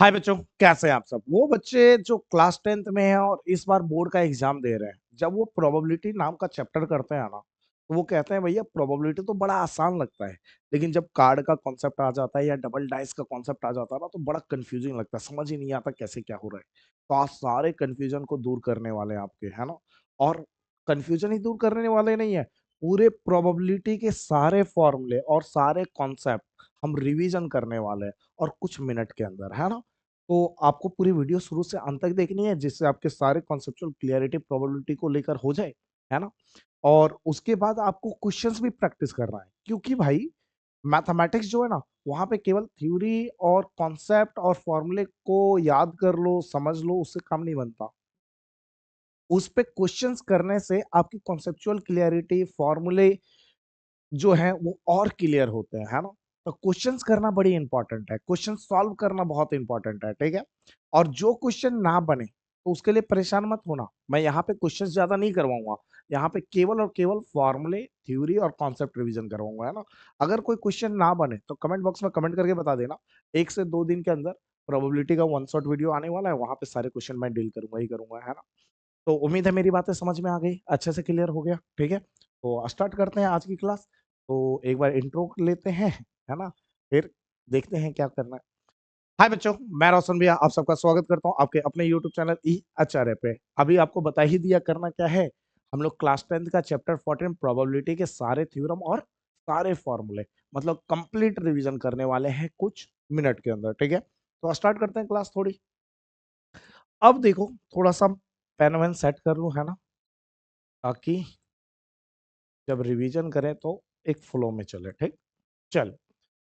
हाय बच्चों, कैसे हैं आप सब। वो बच्चे जो क्लास 10th में हैं और इस बार बोर्ड का एग्जाम दे रहे हैं, जब वो प्रोबेबिलिटी नाम का चैप्टर करते हैं ना, तो वो कहते हैं भैया प्रोबेबिलिटी तो बड़ा आसान लगता है, लेकिन जब कार्ड का कॉन्सेप्ट आ जाता है या डबल डाइस का कॉन्सेप्ट आ जाता है ना, तो बड़ा कंफ्यूजिंग लगता है, समझ ही नहीं आता कैसे क्या हो रहा है। तो आज सारे कंफ्यूजन को दूर करने वाले हैं आपके, है ना। और कंफ्यूजन ही दूर करने वाले नहीं है, पूरे प्रोबेबिलिटी के सारे फॉर्मूले और सारे कॉन्सेप्ट हम रिवीजन करने वाले हैं, और कुछ मिनट के अंदर, है ना। तो आपको पूरी वीडियो शुरू से अंत तक देखनी है, जिससे आपके सारे कॉन्सेप्चुअल क्लियरिटी प्रोबेबिलिटी को लेकर हो जाए, है ना। और उसके बाद आपको क्वेश्चंस भी प्रैक्टिस करना है, क्योंकि भाई मैथमेटिक्स जो है ना, वहां पे केवल थ्योरी और कॉन्सेप्ट और फॉर्मूले को याद कर लो, समझ लो, उससे काम नहीं बनता। उस पे क्वेश्चंस करने से आपकी कॉन्सेप्चुअल क्लियरिटी, फॉर्मूले जो है वो और क्लियर होते हैं, है ना। तो क्वेश्चंस करना बड़ी इंपॉर्टेंट है, क्वेश्चन सॉल्व करना बहुत इंपॉर्टेंट है, ठीक है। और जो क्वेश्चन ना बने तो उसके लिए परेशान मत होना, मैं यहाँ पे क्वेश्चंस ज्यादा नहीं करवाऊंगा। यहाँ पे केवल और केवल फॉर्मूले, थ्योरी और कॉन्सेप्ट रिवीजन करवाऊंगा, है ना। अगर कोई क्वेश्चन ना बने तो कमेंट बॉक्स में कमेंट करके बता देना। 1 से 2 दिन के अंदर प्रोबेबिलिटी का वन शॉट वीडियो आने वाला है, वहां पे सारे क्वेश्चन मैं डील करूंगा ही करूंगा, है ना। तो उम्मीद है मेरी बातें समझ में आ गई, अच्छे से क्लियर हो गया, ठीक है। तो स्टार्ट करते हैं आज की क्लास। तो एक बार इंट्रो लेते हैं, है ना, फिर देखते हैं क्या करना है। हाय बच्चों, मैं रोशन भैया आप सबका स्वागत करता हूं आपके अपने यूट्यूब चैनल ई आचार्य पे। अभी आपको बता ही दिया करना क्या है। हम लोग क्लास 10th का चैप्टर 14 प्रोबेबिलिटी के सारे थ्योरम और सारे फॉर्मूले, मतलब कंप्लीट रिवीजन करने वाले हैं कुछ मिनट के अंदर, ठीक है। तो स्टार्ट करते हैं क्लास थोड़ी। अब देखो, थोड़ा सा पेन वेन सेट कर लूं, है ना, ताकि जब रिवीजन करें तो एक फ्लो में चले, ठीक। चलो,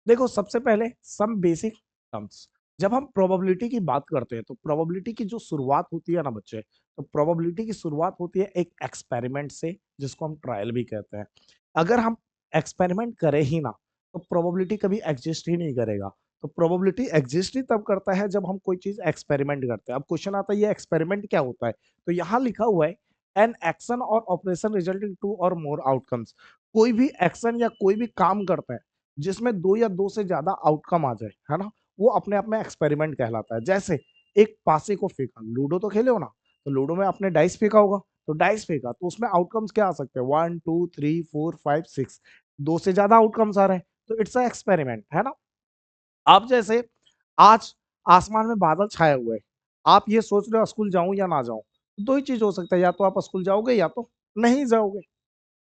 देखो सबसे पहले सम बेसिक टर्म्स। जब हम प्रोबेबिलिटी की बात करते हैं तो प्रोबेबिलिटी की जो शुरुआत होती है ना बच्चे, तो प्रोबेबिलिटी की शुरुआत होती है एक एक्सपेरिमेंट से, जिसको हम ट्रायल भी कहते हैं। अगर हम एक्सपेरिमेंट करें ही ना, तो प्रोबेबिलिटी कभी एग्जिस्ट ही नहीं करेगा। तो प्रोबेबिलिटी एग्जिस्ट ही तब करता है जब हम कोई चीज एक्सपेरिमेंट करते हैं। अब क्वेश्चन आता है ये एक्सपेरिमेंट क्या होता है। तो यहाँ लिखा हुआ है एन एक्शन और operation resulting to or more outcomes. कोई भी एक्शन या कोई भी काम करते हैं जिसमें 2 या 2 से ज्यादा आउटकम आ जाए, है ना, वो अपने आप में एक्सपेरिमेंट कहलाता है। जैसे एक पासे को फेंका, लूडो तो खेले हो ना, तो लूडो में आपने डाइस फेंका होगा, तो डाइस फेंका तो उसमें आउटकम्स क्या आ सकते हैं, 1 2 3 4 5 6, 2 से ज्यादा आउटकम्स आ रहे हैं, तो इट्स अ एक्सपेरिमेंट, है ना। आप जैसे आज आसमान में बादल छाए हुए हैं, आप ये सोच रहे हो स्कूल जाऊं या ना जाऊं, दो ही चीज हो सकता है, या तो आप स्कूल जाओगे या तो नहीं जाओगे,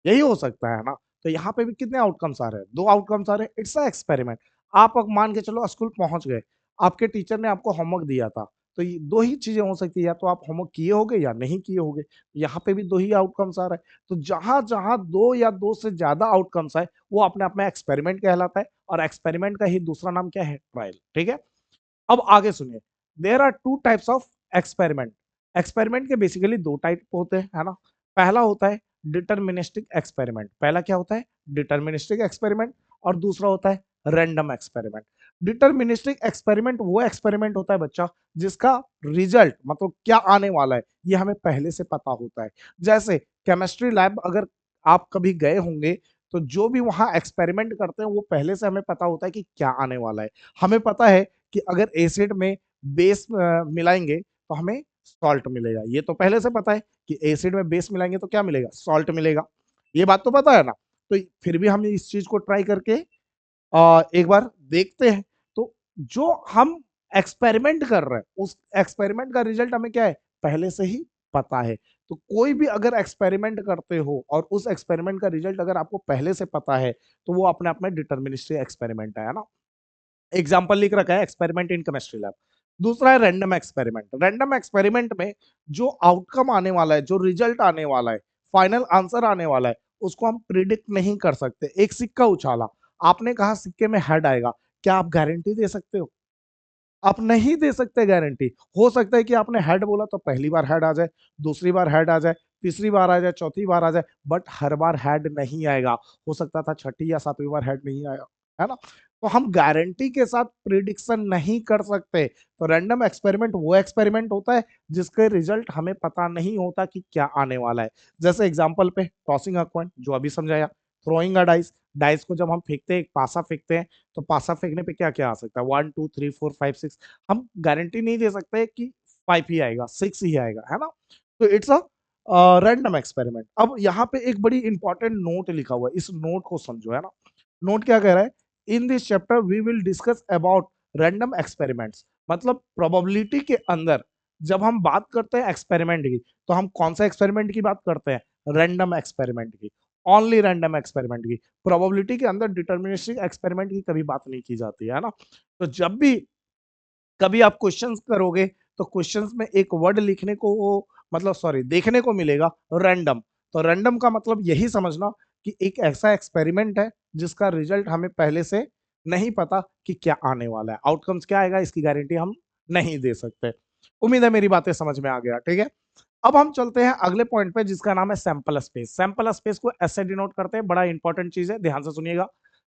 यही हो सकता है ना। तो यहाँ पे भी कितने आउटकम्स आ रहे हैं, 2 आउटकम्स आ रहे हैं, इट्स अ एक्सपेरिमेंट। आप अब मान के चलो स्कूल पहुंच गए, आपके टीचर ने आपको होमवर्क दिया था, तो ये दो ही चीजें हो सकती है, या तो आप होमवर्क किए होगे या नहीं किए होगे। यहाँ पे भी दो ही आउटकम्स आ रहे हैं, तो जहां जहां 2 या 2 से ज्यादा आउटकम्स आए, वो अपने आप में एक्सपेरिमेंट कहलाता है। और एक्सपेरिमेंट का ही दूसरा नाम क्या है, ट्रायल, ठीक है। अब आगे सुनिए, there are 2 types of experiment. Experiment के बेसिकली 2 टाइप होते हैं, है ना। पहला होता है डिटर्मिनिस्टिक एक्सपेरिमेंट। पहला क्या होता है, डिटर्मिनिस्टिक एक्सपेरिमेंट। और दूसरा होता है रैंडम एक्सपेरिमेंट। डिटर्मिनिस्टिक एक्सपेरिमेंट वो एक्सपेरिमेंट होता है बच्चा, जिसका रिजल्ट, मतलब क्या आने वाला है, ये हमें पहले से पता होता है। जैसे केमिस्ट्री लैब अगर आप कभी गए होंगे, तो जो भी वहां एक्सपेरिमेंट करते हैं वो पहले से हमें पता होता है कि क्या आने वाला है। हमें पता है कि अगर एसिड में बेस मिलाएंगे तो हमें सॉल्ट मिलेगा, ये तो पहले से पता है कि एसिड में बेस मिलाएंगे तो क्या मिलेगा, सॉल्ट मिलेगा। ये बात तो पता है ना। तो फिर भी हम इस चीज को ट्राई करके एक बार देखते हैं। तो जो हम एक्सपेरिमेंट कर रहे हैं, उस एक्सपेरिमेंट का रिजल्ट हमें क्या है, पहले से ही पता है। तो कोई भी अगर एक्सपेरिमेंट करते हो और उस एक्सपेरिमेंट का रिजल्ट अगर आपको पहले से पता है, तो वो अपने आप में डिटर्मिनिस्टिक एक्सपेरिमेंट है ना। एग्जाम्पल लिख रखा है एक्सपेरिमेंट इन केमिस्ट्री लैब। दूसरा है रैंडम एक्सपेरिमेंट। रैंडम एक्सपेरिमेंट में जो आउटकम आने वाला है, जो रिजल्ट आने वाला है, फाइनल आंसर आने वाला है, उसको हम प्रिडिक्ट नहीं कर सकते। एक सिक्का उछाला, आपने कहा सिक्के में हेड आएगा, क्या आप गारंटी दे सकते हो? आप नहीं दे सकते गारंटी। हो सकता है कि आपने हेड बोला तो पहली बार हेड आ जाए, दूसरी बार हेड आ जाए, तीसरी बार आ जाए, चौथी बार आ जाए, बट हर बार हेड नहीं आएगा। हो सकता था छठी या सातवीं बार हेड नहीं आया, है ना। तो हम गारंटी के साथ प्रिडिक्शन नहीं कर सकते। तो रैंडम एक्सपेरिमेंट वो एक्सपेरिमेंट होता है जिसके रिजल्ट हमें पता नहीं होता कि क्या आने वाला है। जैसे एग्जाम्पल पे टॉसिंग अ कॉइन जो अभी समझाया, थ्रोइंग अ डाइस, डाइस को जब हम फेंकते हैं, एक पासा फेंकते हैं, तो पासा फेंकने पे क्या क्या आ सकता है, 1 2 3 4 5 6, हम गारंटी नहीं दे सकते कि 5 ही आएगा, 6 ही आएगा, है ना। तो इट्स अ रैंडम एक्सपेरिमेंट। अब यहाँ पे एक बड़ी इंपॉर्टेंट नोट लिखा हुआ है, इस नोट को समझो, है ना। नोट क्या कह रहा है, in this chapter we will discuss about random experiments. मतलब प्रोबेबिलिटी के अंदर जब हम बात करते हैं एक्सपेरिमेंट की, तो हम कौन सा एक्सपेरिमेंट की बात करते हैं, रैंडम एक्सपेरिमेंट की, ओनली रैंडम एक्सपेरिमेंट की। प्रोबेबिलिटी के अंदर डिटर्मिनिस्टिक एक्सपेरिमेंट की कभी बात नहीं की जाती है ना। तो जब भी कभी आप क्वेश्चंस करोगे, तो क्वेश्चंस में एक वर्ड लिखने को वो, मतलब सॉरी, देखने को मिलेगा रैंडम। तो रैंडम का मतलब यही समझना कि एक ऐसा एक्सपेरिमेंट है जिसका रिजल्ट हमें पहले से नहीं पता कि क्या आने वाला है, आउटकम्स क्या आएगा, इसकी गारंटी हम नहीं दे सकते। उम्मीद है मेरी बातें समझ में आ गया, ठीक है। अब हम चलते हैं अगले पॉइंट पे, जिसका नाम है सैंपल स्पेस। सैंपल स्पेस को ऐसे डिनोट करते हैं, बड़ा इंपॉर्टेंट चीज है, ध्यान से सुनिएगा।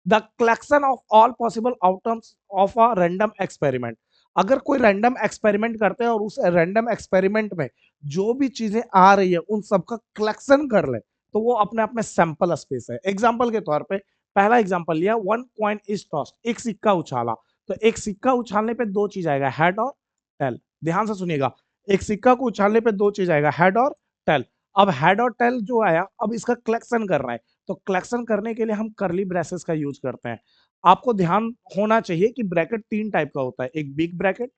The collection of all possible outcomes of a random experiment. अगर कोई रैंडम एक्सपेरिमेंट करते हैं और उस रैंडम एक्सपेरिमेंट में जो भी चीजें आ रही है उन सबका कलेक्शन कर ले, तो वो अपने आप में सैंपल स्पेस है। एग्जाम्पल के तौर पे पहला एग्जाम्पल लिया, 1 कॉइन इज टॉस्ड, एक सिक्का उछाला। तो एक सिक्का उछालने पे दो चीज आएगा, हेड और टेल। ध्यान से सुनिएगा, एक सिक्का को उछालने पे दो चीज आएगा, हेड और टेल। अब हेड और टेल जो आया, अब इसका कलेक्शन कर रहा है। तो कलेक्शन करने के लिए हम करली ब्रेसेस का यूज करते हैं। आपको ध्यान होना चाहिए कि ब्रैकेट तीन टाइप का होता है, एक बिग ब्रैकेट,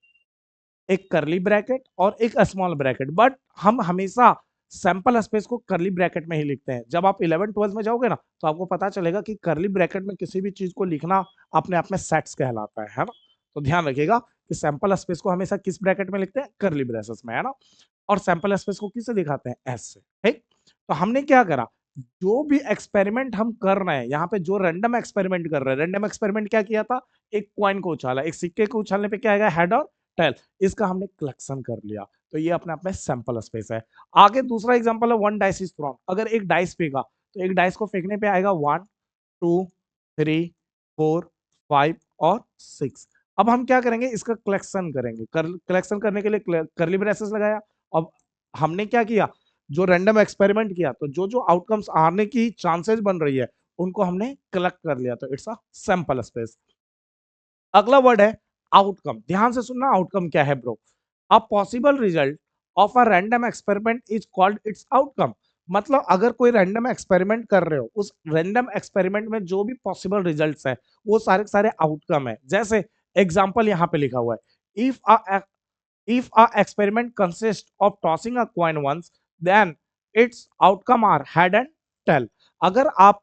एक करली ब्रैकेट और एक स्मॉल ब्रैकेट। बट हम हमेशा सैंपल स्पेस को करली ब्रैकेट में ही लिखते हैं। जब आप 11 12 में जाओगे ना, तो आपको पता चलेगा कि करली ब्रैकेट में किसी भी चीज को लिखना अपने आप में सेट्स कहलाता है ना। तो ध्यान रखिएगा कि सैंपल स्पेस को हमेशा किस ब्रैकेट में लिखते हैं, करली ब्रेसेस में, है ना। और सैंपल स्पेस को किससे दिखाते हैं, एस से, ठीक। तो हमने क्या करा, जो भी एक्सपेरिमेंट हम कर रहे हैं, यहाँ पे जो रैंडम एक्सपेरिमेंट कर रहे हैं, रैंडम एक्सपेरिमेंट क्या किया था, एक कॉइन को उछाला, एक सिक्के को उछालने पे क्या आएगा, हेड और टेल। इसका हमने कलेक्शन कर लिया, तो ये अपने आप में सैंपल स्पेस है। आगे दूसरा एग्जांपल है, 1 डाइस इज थ्रोन। अगर एक डाइस फेंका, तो एक डाइस को फेंकने पे आएगा 1 2 3 4 5 और 6। अब हम क्या करेंगे, इसका कलेक्शन करेंगे। कलेक्शन करने के लिए करली ब्रेसेस लगाया। अब हमने क्या किया, जो रैंडम एक्सपेरिमेंट किया, तो जो जो आउटकम्स आने की चांसेस बन रही है उनको हमने कलेक्ट कर लिया, तो इट्स अ सैंपल स्पेस। अगला वर्ड है आउटकम। ध्यान से सुनना, आउटकम क्या है bro, a possible result of a random experiment is called its outcome. मतलब अगर कोई रैंडम एक्सपेरिमेंट कर रहे हो, उस रैंडम एक्सपेरिमेंट में जो भी पॉसिबल रिजल्ट्स है वो सारे सारे आउटकम है। जैसे एग्जांपल यहाँ पे लिखा हुआ है, if a experiment consists of tossing a coin once, then its outcome are head and tail। अगर आप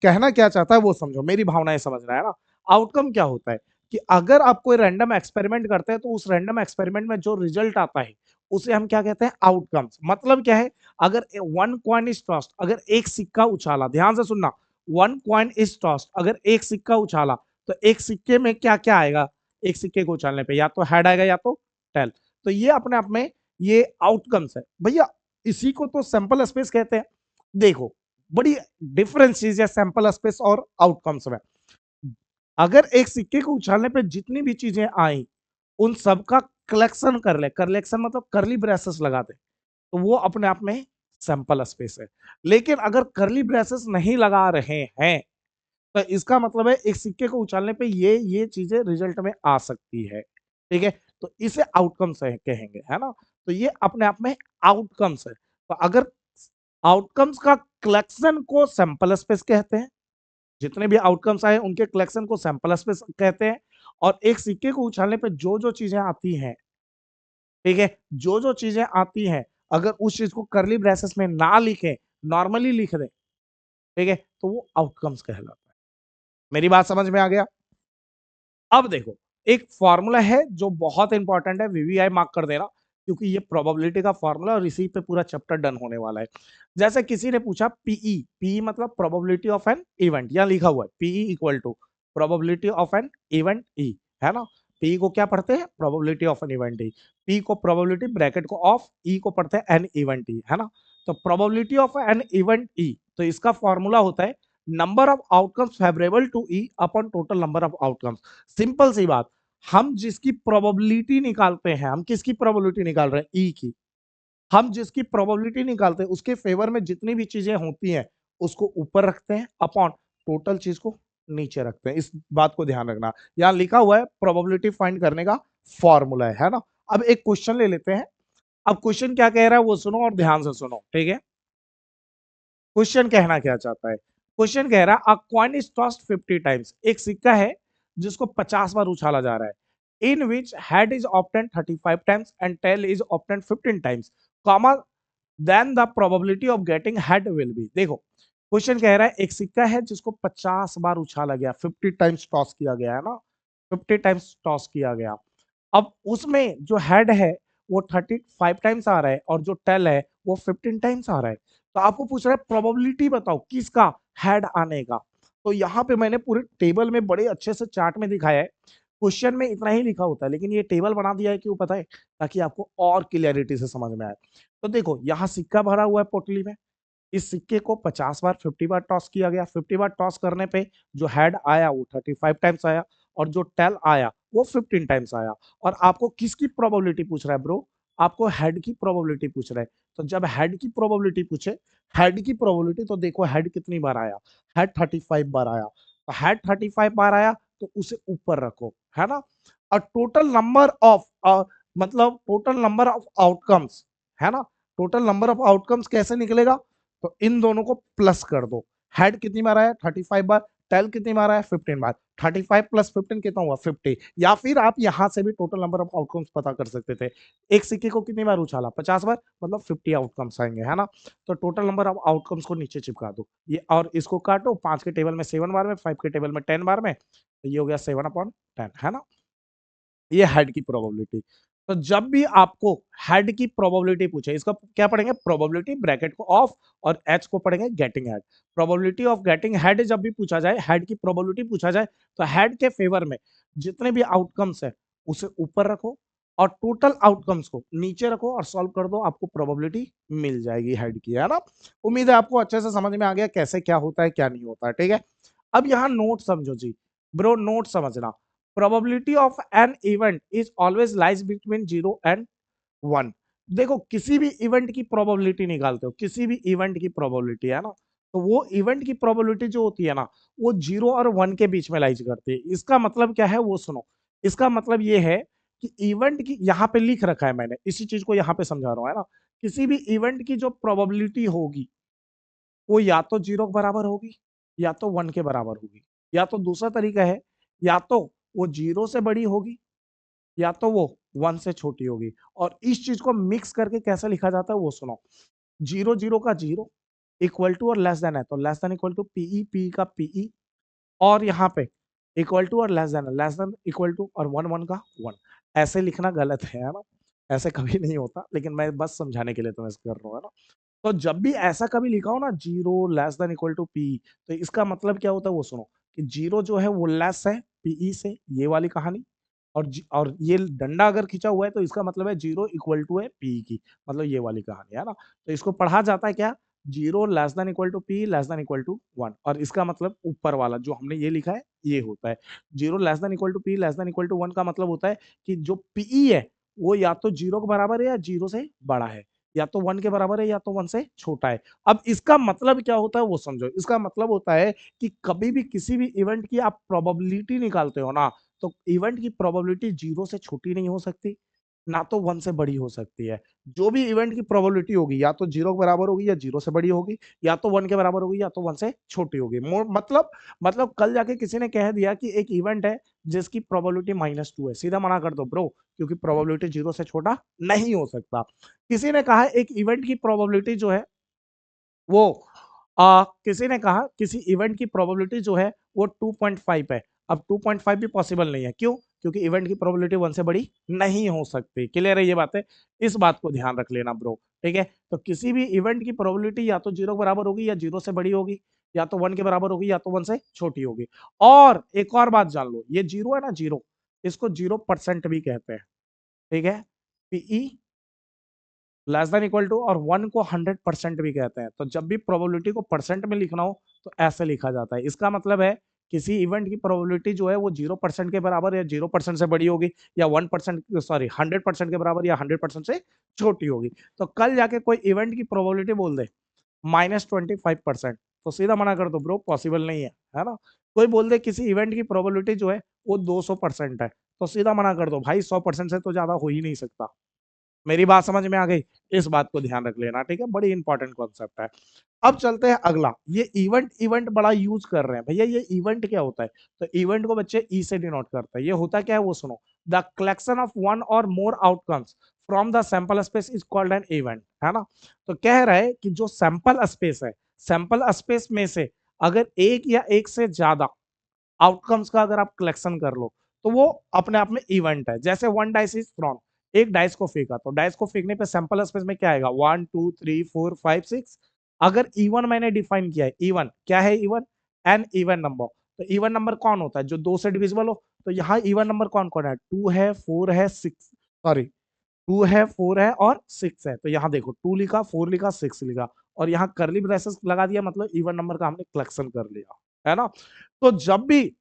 कहना क्या चाहता है वो समझो, मेरी भावनाएं समझना है ना। आउटकम क्या होता है कि अगर आप कोई रैंडम एक्सपेरिमेंट करते हैं, तो उस रैंडम एक्सपेरिमेंट में जो रिजल्ट आता है उसे हम क्या कहते हैं, आउटकम्स। मतलब क्या है, अगर 1 कॉइन इज टॉस्ड, अगर एक सिक्का उछाला, ध्यान से सुनना, 1 कॉइन इज टॉस्ड, अगर एक सिक्का उछाला, तो एक सिक्के में क्या क्या आएगा, एक सिक्के को उछालने पे या तो हेड आएगा या तो टेल। तो ये अपने आप में ये आउटकम्स है भैया। इसी को तो सैंपल स्पेस कहते हैं। देखो, बड़ी डिफरेंस चीज है सैंपल स्पेस और आउटकम्स में। अगर एक सिक्के को उछालने पे जितनी भी चीजें आई, उन सबका कलेक्शन कर ले, कलेक्शन मतलब करली ब्रेसेस लगा दे, तो वो अपने आप में सैंपल स्पेस है। लेकिन अगर करली ब्रेसेस नहीं लगा रहे हैं, तो इसका मतलब है एक सिक्के को उछालने पे ये चीजें रिजल्ट में आ सकती है, ठीक है। तो इसे आउटकम्स है कहेंगे, है ना। तो ये अपने आप में आउटकम्स है। तो अगर आउटकम्स का कलेक्शन को सैंपल स्पेस कहते हैं, जितने भी आउटकम्स आए उनके कलेक्शन को सैंपल स्पेस कहते हैं। और एक सिक्के को उछालने पे जो जो चीजें आती हैं, ठीक है, जो जो चीजें आती हैं, अगर उस चीज को करली ब्रेसेस में ना लिखें, नॉर्मली लिख दें, ठीक है, तो वो आउटकम्स कहलाता है। मेरी बात समझ में आ गया। अब देखो, एक फॉर्मूला है जो बहुत इंपॉर्टेंट है, वीवीआई मार्क कर देना, क्योंकि ये प्रोबेबिलिटी का फॉर्मूला और इसी पे पूरा चैप्टर डन होने वाला है। जैसे किसी ने पूछा पीई, पीई मतलब प्रोबेबिलिटी ऑफ एन इवेंट, यहां लिखा हुआ है PE equal to probability of an event E, है ना। पी को क्या पढ़ते हैं, probability of an event E. P को प्रोबेबिलिटी ब्रैकेट को ऑफ, ई को पढ़ते हैं एन इवेंट ई, है ना। तो probability of an event E, तो इसका फॉर्मूला होता है number of outcomes favourable to E upon total number of outcomes. Simple सी बात, हम जिसकी प्रोबेबिलिटी निकालते हैं, हम किसकी प्रोबेबिलिटी निकाल रहे हैं, ई की। हम जिसकी प्रोबेबिलिटी निकालते हैं उसके फेवर में जितनी भी चीजें होती हैं उसको ऊपर रखते हैं अपॉन टोटल चीज को नीचे रखते हैं। इस बात को ध्यान रखना। यहाँ लिखा हुआ है प्रोबेबिलिटी फाइंड करने का फॉर्मूला है ना। अब एक क्वेश्चन ले लेते हैं। अब क्वेश्चन क्या कह रहा है वो सुनो और ध्यान से सुनो, ठीक है। क्वेश्चन कहना क्या चाहता है? क्वेश्चन कह रहा है अ कॉइन इज टॉस्ड 50 टाइम्स। एक सिक्का है जिसको 50 बार उछाला जा रहा है। In which head is obtained 35 times and tail is obtained 15 times, comma then the probability of getting head will be. देखो क्वेश्चन कह रहा है एक सिक्का है जिसको 50 बार उछाला गया, 50 टाइम्स टॉस किया गया है ना, 50 टाइम्स टॉस किया गया। अब उसमें जो हेड है वो 35 टाइम्स आ रहा है और जो टेल है वो 15 टाइम्स आ रहा है। तो आपको पूछ रहा है प्रोबेबिलिटी बताओ किसका हेड आने का। तो यहाँ पे मैंने पूरे टेबल में बड़े अच्छे से चार्ट में दिखाया है। क्वेश्चन में इतना ही लिखा होता है लेकिन ये टेबल बना दिया है, क्यों पता है? ताकि आपको और क्लियरिटी से समझ में आए। तो देखो यहाँ सिक्का भरा हुआ है पोटली में। इस सिक्के को 50 बार 50 बार टॉस किया गया। 50 बार टॉस करने पे जो हेड आया वो 35 टाइम्स आया और जो टेल आया वो 15 टाइम्स आया। और आपको किसकी प्रोबेबिलिटी पूछ रहा है ब्रो? आपको हेड की प्रोबेबिलिटी पूछ रहा है। तो जब हेड की प्रोबेबिलिटी पूछे, हेड की प्रोबेबिलिटी, तो देखो हेड कितनी बार आया, हेड 35 बार आया। तो हेड 35 बार आया तो उसे ऊपर रखो, है ना। और टोटल नंबर ऑफ मतलब टोटल नंबर ऑफ आउटकम्स, है ना। टोटल नंबर ऑफ आउटकम्स कैसे निकलेगा? तो इन दोनों को प्लस कर दो। हेड कितनी बार आया? 35 बार। टेल कितनी बार आया? 15 बार। 35 प्लस 15 कितना हुआ? 50। या फिर आप यहां से भी टोटल नंबर ऑफ आउटकम्स पता कर सकते थे। एक सिक्के को कितनी बार उछाला? 50 बार, मतलब 50 आउटकम्स आएंगे, है ना। तो टोटल नंबर ऑफ आउटकम्स को नीचे चिपका दो ये, और इसको काटो 5 के टेबल में 7 बार में, 5 के टेबल में 10 बार में, तो ये हो गया 7/10, है ना। ये हेड की प्रोबेबिलिटी। तो जब भी आपको हेड की प्रोबेबिलिटी पूछे, इसका क्या पढ़ेंगे? प्रोबेबिलिटी ब्रैकेट को ऑफ और एच को पढ़ेंगे getting head. Probability of getting head जब भी पूछा जाए, हेड की प्रोबेबिलिटी पूछा जाए, तो हेड के फेवर में जितने भी आउटकम्स है उसे ऊपर रखो और टोटल आउटकम्स को नीचे रखो और सॉल्व कर दो, आपको प्रोबेबिलिटी मिल जाएगी हेड की, है ना। उम्मीद है आपको अच्छे से समझ में आ गया कैसे क्या होता है क्या नहीं होता है, ठीक है। अब यहाँ नोट समझो जी, ब्रो नोट समझना। probability of an event is always lies between 0 and 1। देखो किसी भी इवेंट की प्रोबेबिलिटी निकालते हो, किसी भी इवेंट की प्रोबेबिलिटी, है ना, तो वो इवेंट की प्रोबेबिलिटी जो होती है ना, वो 0 और 1 के बीच में लाइज करती है। इसका मतलब क्या है वो सुनो। इसका मतलब ये है कि इवेंट की, यहाँ पे लिख रखा है मैंने, इसी चीज को यहाँ पे समझा रहा हूँ, है ना। किसी भी इवेंट की जो प्रोबेबिलिटी होगी वो या तो 0 के बराबर होगी या तो 1 के बराबर होगी, या तो दूसरा तरीका है, या तो वो 0 से बड़ी होगी या तो वो 1 से छोटी होगी। और इस चीज को मिक्स करके कैसे लिखा जाता है वो सुनो। 0 0 का 0 इक्वल टू और लेस देन है तो less than equal to PE, P का पीई, और यहाँ पे इक्वल टू और लेस देन है, लेस देन इक्वल टू और 1 1 का 1। ऐसे लिखना गलत है ना, ऐसे कभी नहीं होता, लेकिन मैं बस समझाने के लिए तुम्हें कर रहा हूँ, है ना। तो जब भी ऐसा कभी लिखा हो ना 0 less than equal to P, तो इसका मतलब क्या होता है वो सुनो। कि 0 जो है वो लेस है पीई से, ये वाली कहानी। और ये डंडा अगर खींचा हुआ है तो इसका मतलब है 0 इक्वल टू है पी की, मतलब ये वाली कहानी, है ना। तो इसको पढ़ा जाता है क्या? 0 less than equal to P less than equal to 1। और इसका मतलब ऊपर वाला जो हमने ये लिखा है ये होता है। 0 less than equal to P less than equal to 1 का मतलब होता है कि जो पीई है वो या तो 0 के बराबर है या 0 से बड़ा है, या तो 1 के बराबर है या तो 1 से छोटा है। अब इसका मतलब क्या होता है वो समझो। इसका मतलब होता है कि कभी भी किसी भी इवेंट की आप प्रोबेबिलिटी निकालते हो ना, तो इवेंट की प्रोबेबिलिटी 0 से छोटी नहीं हो सकती, ना तो 1 से बड़ी हो सकती है। जो भी इवेंट की प्रोबेबिलिटी होगी या तो 0 के बराबर होगी या 0 से बड़ी होगी, या तो 1 के बराबर होगी या तो 1 से छोटी होगी। मतलब कल जाके किसी ने कह दिया कि एक इवेंट है जिसकी प्रोबेबिलिटी -2 है, सीधा मना कर दो ब्रो, क्योंकि प्रोबेबिलिटी 0 से छोटा नहीं हो सकता। किसी ने कहा एक इवेंट की प्रोबेबिलिटी जो है वो किसी ने कहा किसी इवेंट की प्रोबेबिलिटी जो है वो 2.5 है। अब 2.5 भी पॉसिबल नहीं है, क्यों? क्योंकि इवेंट की प्रोबेबिलिटी 1 से बड़ी नहीं हो सकती। क्लियर है ये बात है? इस बात को ध्यान रख लेना ब्रो, ठीक है। तो किसी भी इवेंट की प्रोबेबिलिटी या तो 0 के बराबर होगी या 0 से बड़ी होगी, या तो 1 के बराबर होगी या तो 1 से छोटी होगी। और एक और बात जान लो, ये 0 है ना, 0, इसको 0% भी कहते हैं, ठीक है। PE less than equal to और 1 को 100% भी कहते हैं। तो जब भी प्रोबेबिलिटी को परसेंट में लिखना हो तो ऐसे लिखा जाता है। इसका मतलब है किसी इवेंट की प्रोबेबिलिटी जो है वो 0% के बराबर या 0% से बड़ी होगी, या 1% सॉरी 100% के बराबर या 100% से छोटी होगी। तो कल जाके कोई इवेंट की प्रोबेबिलिटी बोल दे -25%, तो सीधा मना कर दो ब्रो, पॉसिबल नहीं है ना। कोई बोल दे किसी इवेंट की प्रोबेबिलिटी जो है वो 200% है, तो सीधा मना कर दो भाई, 100% से तो ज्यादा हो ही नहीं सकता। मेरी बात समझ में आ गई? इस बात को ध्यान रख लेना, ठीक है, बड़ी इंपॉर्टेंट कॉन्सेप्ट है। अब चलते हैं अगला, ये इवेंट इवेंट बड़ा यूज कर रहे हैं भैया, ये इवेंट क्या होता है? तो इवेंट को बच्चे ई से डिनोट करते हैं। ये होता क्या है वो सुनो, the collection of one or more outcomes from the sample space is called an event, है ना। तो कह रहा है कि जो सैंपल स्पेस है, सैंपल स्पेस में से अगर एक या एक से ज्यादा आउटकम्स का अगर आप कलेक्शन कर लो तो वो अपने आप में इवेंट है। जैसे वन डाइस इज थ्रोन, एक डाइस को फेंका, तो डाइस को फेंकने पे सैंपल स्पेस में क्या आएगा, 1 2 3 4 5 6। अगर इवन मैंने डिफाइन किया है, इवन क्या है, इवन एन इवन नंबर। तो इवन नंबर कौन होता है, जो दो से डिविजिबल हो। तो यहाँ इवन नंबर कौन कौन है, 2 है, 4 है, 6, सॉरी 2 है, 4 है और 6 है। तो यहाँ देखो 2 लिखा, 4 लिखा, 6 लिखा, और यहाँ करली ब्रेसेस लगा दिया, मतलब इवन नंबर का हमने कलेक्शन कर लिया, है ना। तो जब भी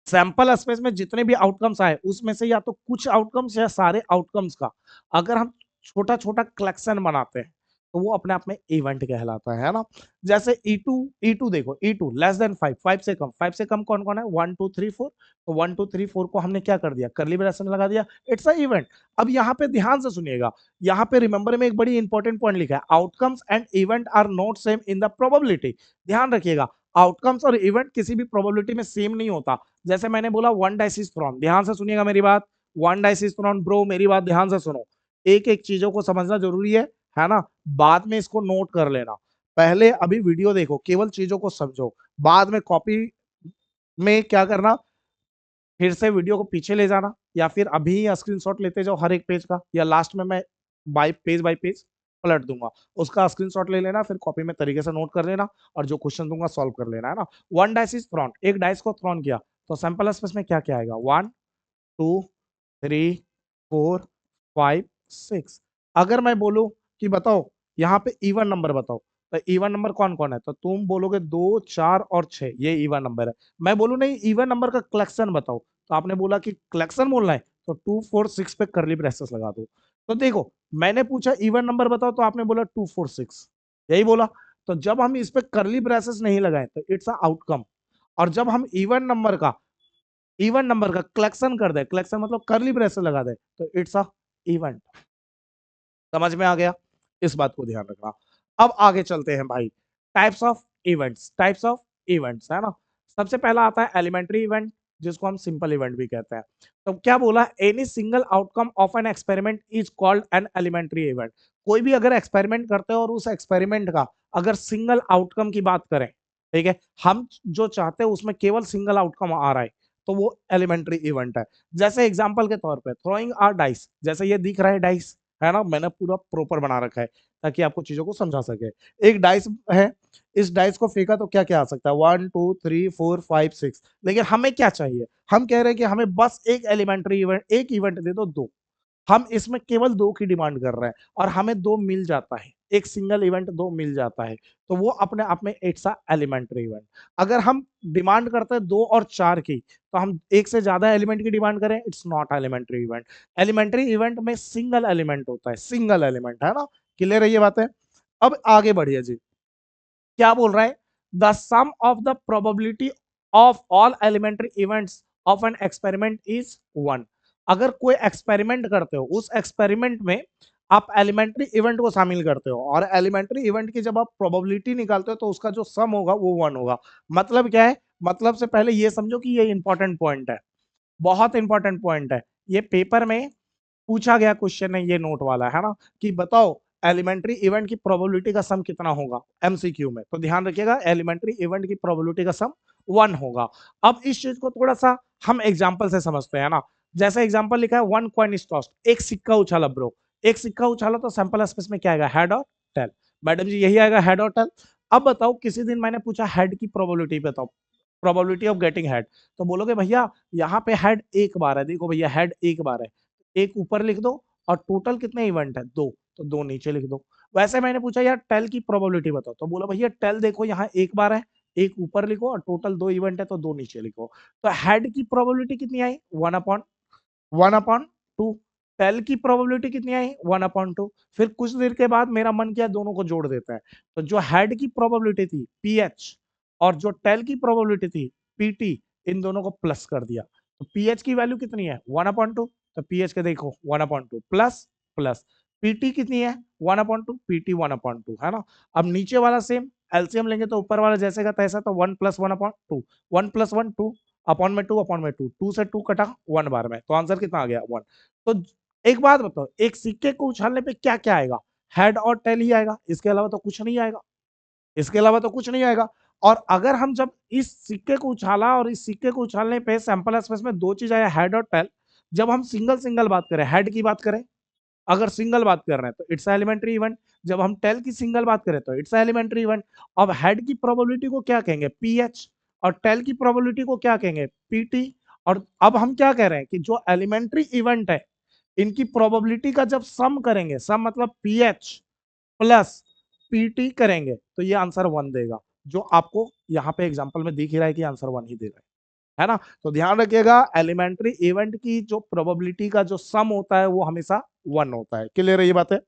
सैंपल स्पेस में जितने भी आउटकम्स आए उसमें से या तो कुछ आउटकम्स या सारे आउटकम्स का अगर हम छोटा छोटा कलेक्शन बनाते हैं तो वो अपने आप में इवेंट कहलाता है ना। जैसे ई टू देखो, ई टू लेस देन 5, 5 से कम, 5 से कम कौन कौन है, 1 2 3 4। तो 1 2 3 4 को हमने क्या कर दिया, करली ब्रेस में लगा दिया, इट्स अ इवेंट। अब यहाँ पे ध्यान से सुनिएगा, यहाँ पे रिमेंबर में एक बड़ी इंपॉर्टेंट पॉइंट लिखा है, outcomes and event are not same in the probability. ध्यान रखिएगा, आउटकम्स और इवेंट किसी भी प्रोबेबिलिटी में सेम नहीं होता। जैसे मैंने बोला वन डाइस इज थ्रोन, ध्यान से सुनिएगा मेरी बात, one dice is throne bro, मेरी बात ध्यान से सुनो, एक एक चीजों को समझना जरूरी है ना। बाद में इसको नोट कर लेना, पहले अभी वीडियो देखो, केवल चीजों को समझो, बाद में कॉपी में क्या करना, फिर से वीडियो को पीछे ले जाना, या फिर अभी स्क्रीनशॉट लेते जाओ हर एक पेज का, या लास्ट में मैं बाई पेज पलट दूंगा, उसका स्क्रीनशॉट ले लेना, फिर कॉपी में तरीके से नोट कर लेना, और जो क्वेश्चन दूंगा सॉल्व कर लेना, है ना। वन डाइस इज थ्रोन, एक डाइस को थ्रोन किया, तो सैंपल स्पेस में क्या क्या आएगा, 1 2 3 4 5 6। अगर मैं बोलूं कि बताओ यहाँ पे इवन नंबर बताओ, तो इवन नंबर कौन कौन है, तो तुम बोलोगे 2 4 और 6, ये इवन नंबर है। मैं बोलूं नहीं इवन नंबर का कलेक्शन बताओ, तो आपने बोला कि कलेक्शन बोलना है, तो 2 4 6 पे करली ब्रेसेस लगा दो। तो देखो, मैंने पूछा इवन नंबर बताओ, तो आपने बोला 2 4 6, यही बोला। तो जब हम इस पे करली ब्रेसेस नहीं लगाए तो इट्स अ आउटकम, और जब हम इवन नंबर का कलेक्शन कर दे, कलेक्शन मतलब करली ब्रेसेस लगा दे, तो इट्स अ इवेंट। समझ में आ गया? इस बात को ध्यान रखना। अब आगे चलते हैं भाई, types of events, types of events, है ना। सबसे पहला आता है एलिमेंट्री इवेंट, जिसको हम सिंपल इवेंट भी कहते हैं। तो क्या बोला, any single outcome of an experiment is called an elementary event. कोई भी अगर एक्सपेरिमेंट करते हैं और उस एक्सपेरिमेंट का अगर सिंगल आउटकम की बात करें, ठीक है, हम जो चाहते हैं उसमें केवल सिंगल आउटकम आ रहा है, तो वो एलिमेंट्री इवेंट है। जैसे एग्जांपल के तौर पे थ्रोइंग आर डाइस, जैसे ये दिख रहा है डाइस, है ना, मैंने पूरा प्रॉपर बना रखा है ताकि आपको चीजों को समझा सके। एक डाइस है, इस डाइस को फेंका तो क्या क्या आ सकता है, 1 2 3 4 5 6। लेकिन हमें क्या चाहिए, हम कह रहे हैं कि हमें बस एक एलिमेंट्री इवेंट, एक इवेंट दे दो, दो। हम इसमें केवल दो की डिमांड कर रहे हैं, और हमें दो मिल जाता है, एक सिंगल इवेंट दो मिल जाता है, तो वो अपने आप में इट्स अ एलिमेंट्री इवेंट। अगर हम डिमांड करते हैं दो और चार की, तो हम एक से ज्यादा एलिमेंट की डिमांड करें, it's not elementary event. Elementary event में सिंगल एलिमेंट होता है, सिंगल एलिमेंट, है ना। क्लियर है ये बातें? अब आगे बढ़िए जी, क्या बोल रहा है, the sum of the probability of all elementary events of an experiment is 1। अगर कोई एक्सपेरिमेंट करते हो, उस एक्सपेरिमेंट में आप एलिमेंट्री इवेंट को शामिल करते हो, और एलिमेंट्री इवेंट की जब आप प्रोबेबिलिटी निकालते हो तो उसका जो सम होगा वो 1 होगा। मतलब क्या है, मतलब से पहले ये समझो कि ये इंपॉर्टेंट पॉइंट है, बहुत इंपॉर्टेंट पॉइंट है, ये पेपर में पूछा गया क्वेश्चन है, ये नोट वाला, है ना, कि बताओ एलिमेंट्री इवेंट की प्रोबेबिलिटी का सम कितना होगा एमसीक्यू में। तो ध्यान रखिएगा, एलिमेंट्री इवेंट की प्रोबेबिलिटी का सम 1 होगा। अब इस चीज को थोड़ा सा हम एग्जांपल से समझते हैं ना। जैसे एग्जांपल लिखा है, वन कॉइन इज टॉस्ड, एक सिक्का उछाला ब्रो, एक सिक्का उछाला, तो सैंपल स्पेस में क्या आएगा, हेड और टेल। मैडम जी यही आएगा, हेड और टेल। अब बताओ, किसी दिन मैंने पूछा हेड की प्रोबेबिलिटी बताओ, प्रोबेबिलिटी ऑफ गेटिंग हेड, तो बोलोगे भैया यहाँ पे हेड एक बार है, देखो भैया हेड एक बार है, एक ऊपर लिख दो, और टोटल कितने इवेंट है, दो, तो दो नीचे लिख दो। वैसे मैंने पूछा यार टेल की प्रोबेबिलिटी बताओ, तो बोला भैया टेल देखो यहाँ एक बार है, एक ऊपर लिखो, और टोटल दो इवेंट है तो दो नीचे लिखो। तो हेड की प्रोबेबिलिटी कितनी आई, 1/2, टेल की प्रोबेबिलिटी कितनी आई 1/2। फिर कुछ देर के बाद मेरा मन किया दोनों को जोड़ देता है, तो जो हेड की प्रोबेबिलिटी थी पीएच और जो टेल की प्रोबेबिलिटी थी पीटी, इन दोनों को प्लस कर दिया। तो पीएच की वैल्यू कितनी है 1/2, तो पीएच के देखो 1/2 प्लस प्लस पीटी कितनी है 1/2, पीटी 1/2 है ना। अब नीचे वाला सेम एलसीएम लेंगे तो ऊपर वाला जैसे का तैसा, तो 1 + 1/2, 1 + 1 2 अपॉन में 2 अपॉन में 2, 2 से 2 कटा 1 बार में, तो आंसर कितना आ गया 1। तो एक बात बताओ, एक सिक्के को उछालने पे क्या क्या आएगा, हेड और टेल ही आएगा, इसके अलावा तो कुछ नहीं आएगा, इसके अलावा तो कुछ नहीं आएगा। और अगर हम जब इस सिक्के को उछाला और इस सिक्के को उछालने पे सैंपल स्पेस में दो चीज आया, हेड और टेल, जब हम सिंगल सिंगल बात करें, हेड की बात करें अगर सिंगल बात कर रहे हैं तो इट्स एलिमेंट्री इवेंट, जब हम टेल की सिंगल बात करें तो इट्स एलिमेंट्री इवेंट। अब हेड की प्रोबेबिलिटी को क्या कहेंगे पीएच, और टेल की प्रोबेबिलिटी को क्या कहेंगे पीटी। और अब हम क्या कह रहे हैं कि जो एलिमेंट्री इवेंट है इनकी प्रोबेबिलिटी का जब सम करेंगे, सम मतलब पीएच प्लस पीटी करेंगे, तो ये आंसर 1 देगा, जो आपको यहाँ पे एग्जांपल में दिख ही रहा है कि आंसर 1 ही दे रहा है ना। तो ध्यान रखिएगा एलिमेंट्री इवेंट की जो प्रोबेबिलिटी का जो सम होता है वो हमेशा 1 होता है। क्लियर है ये बात है।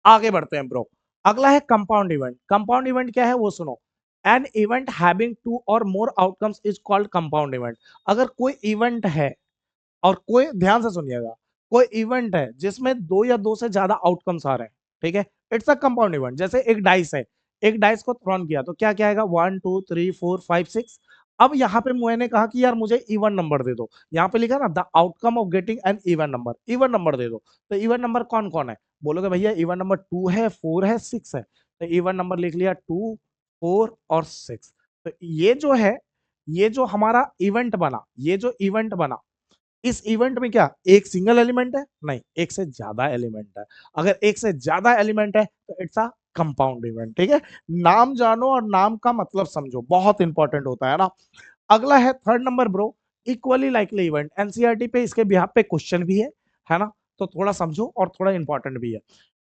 आगे बढ़ते हैं ब्रो। अगला है कंपाउंड इवेंट। कंपाउंड इवेंट क्या है वो सुनो। An event having two or more outcomes is called compound event. अगर कोई इवेंट है और कोई, ध्यान से सुनिएगा, कोई इवेंट है जिसमें दो या दो से ज्यादा आउटकम्स आ रहे हैं, ठीक है, इट्स अ कंपाउंड इवेंट। जैसे एक डाइस है, एक डाइस को थ्रोन किया तो क्या क्या आएगा 1 2 3 4 5 6। अब यहाँ पे मैंने कहा कि यार मुझे इवन नंबर दे दो, यहाँ पे लिखा ना the outcome of getting an even number, even number दे दो। तो इवन नंबर कौन कौन है, बोलोगे भैया इवन नंबर 2 है 4 है 6 है, तो इवन नंबर लिख लिया 2 4 और 6। तो ये जो है, ये जो हमारा इवेंट बना, ये जो इवेंट बना, इस इवेंट में क्या एक सिंगल एलिमेंट है, नहीं एक से ज्यादा एलिमेंट है। अगर एक से ज्यादा एलिमेंट है तो इट्स अ कंपाउंड इवेंट, ठीक है। नाम जानो और नाम का मतलब समझो, बहुत इंपॉर्टेंट होता है ना। अगला है third number bro, equally likely event. NCERT पे इसके बिहाफ पे क्वेश्चन भी है ना, तो थोड़ा समझो और थोड़ा इंपॉर्टेंट भी है।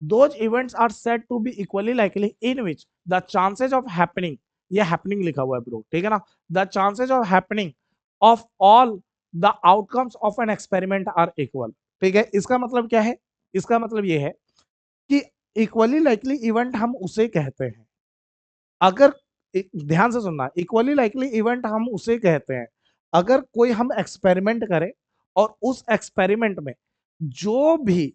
those events are said to be equally likely in which the chances of happening, ये happening लिखा हुआ है ब्रो, ठीक है ना, the chances of happening of all the outcomes of an experiment are equal। ठीक है, इसका मतलब क्या है, इसका मतलब ये है कि इक्वली लाइकली इवेंट हम उसे कहते हैं, अगर ध्यान से सुनना, इक्वली लाइकली इवेंट हम उसे कहते हैं अगर कोई हम एक्सपेरिमेंट करें और उस एक्सपेरिमेंट में जो भी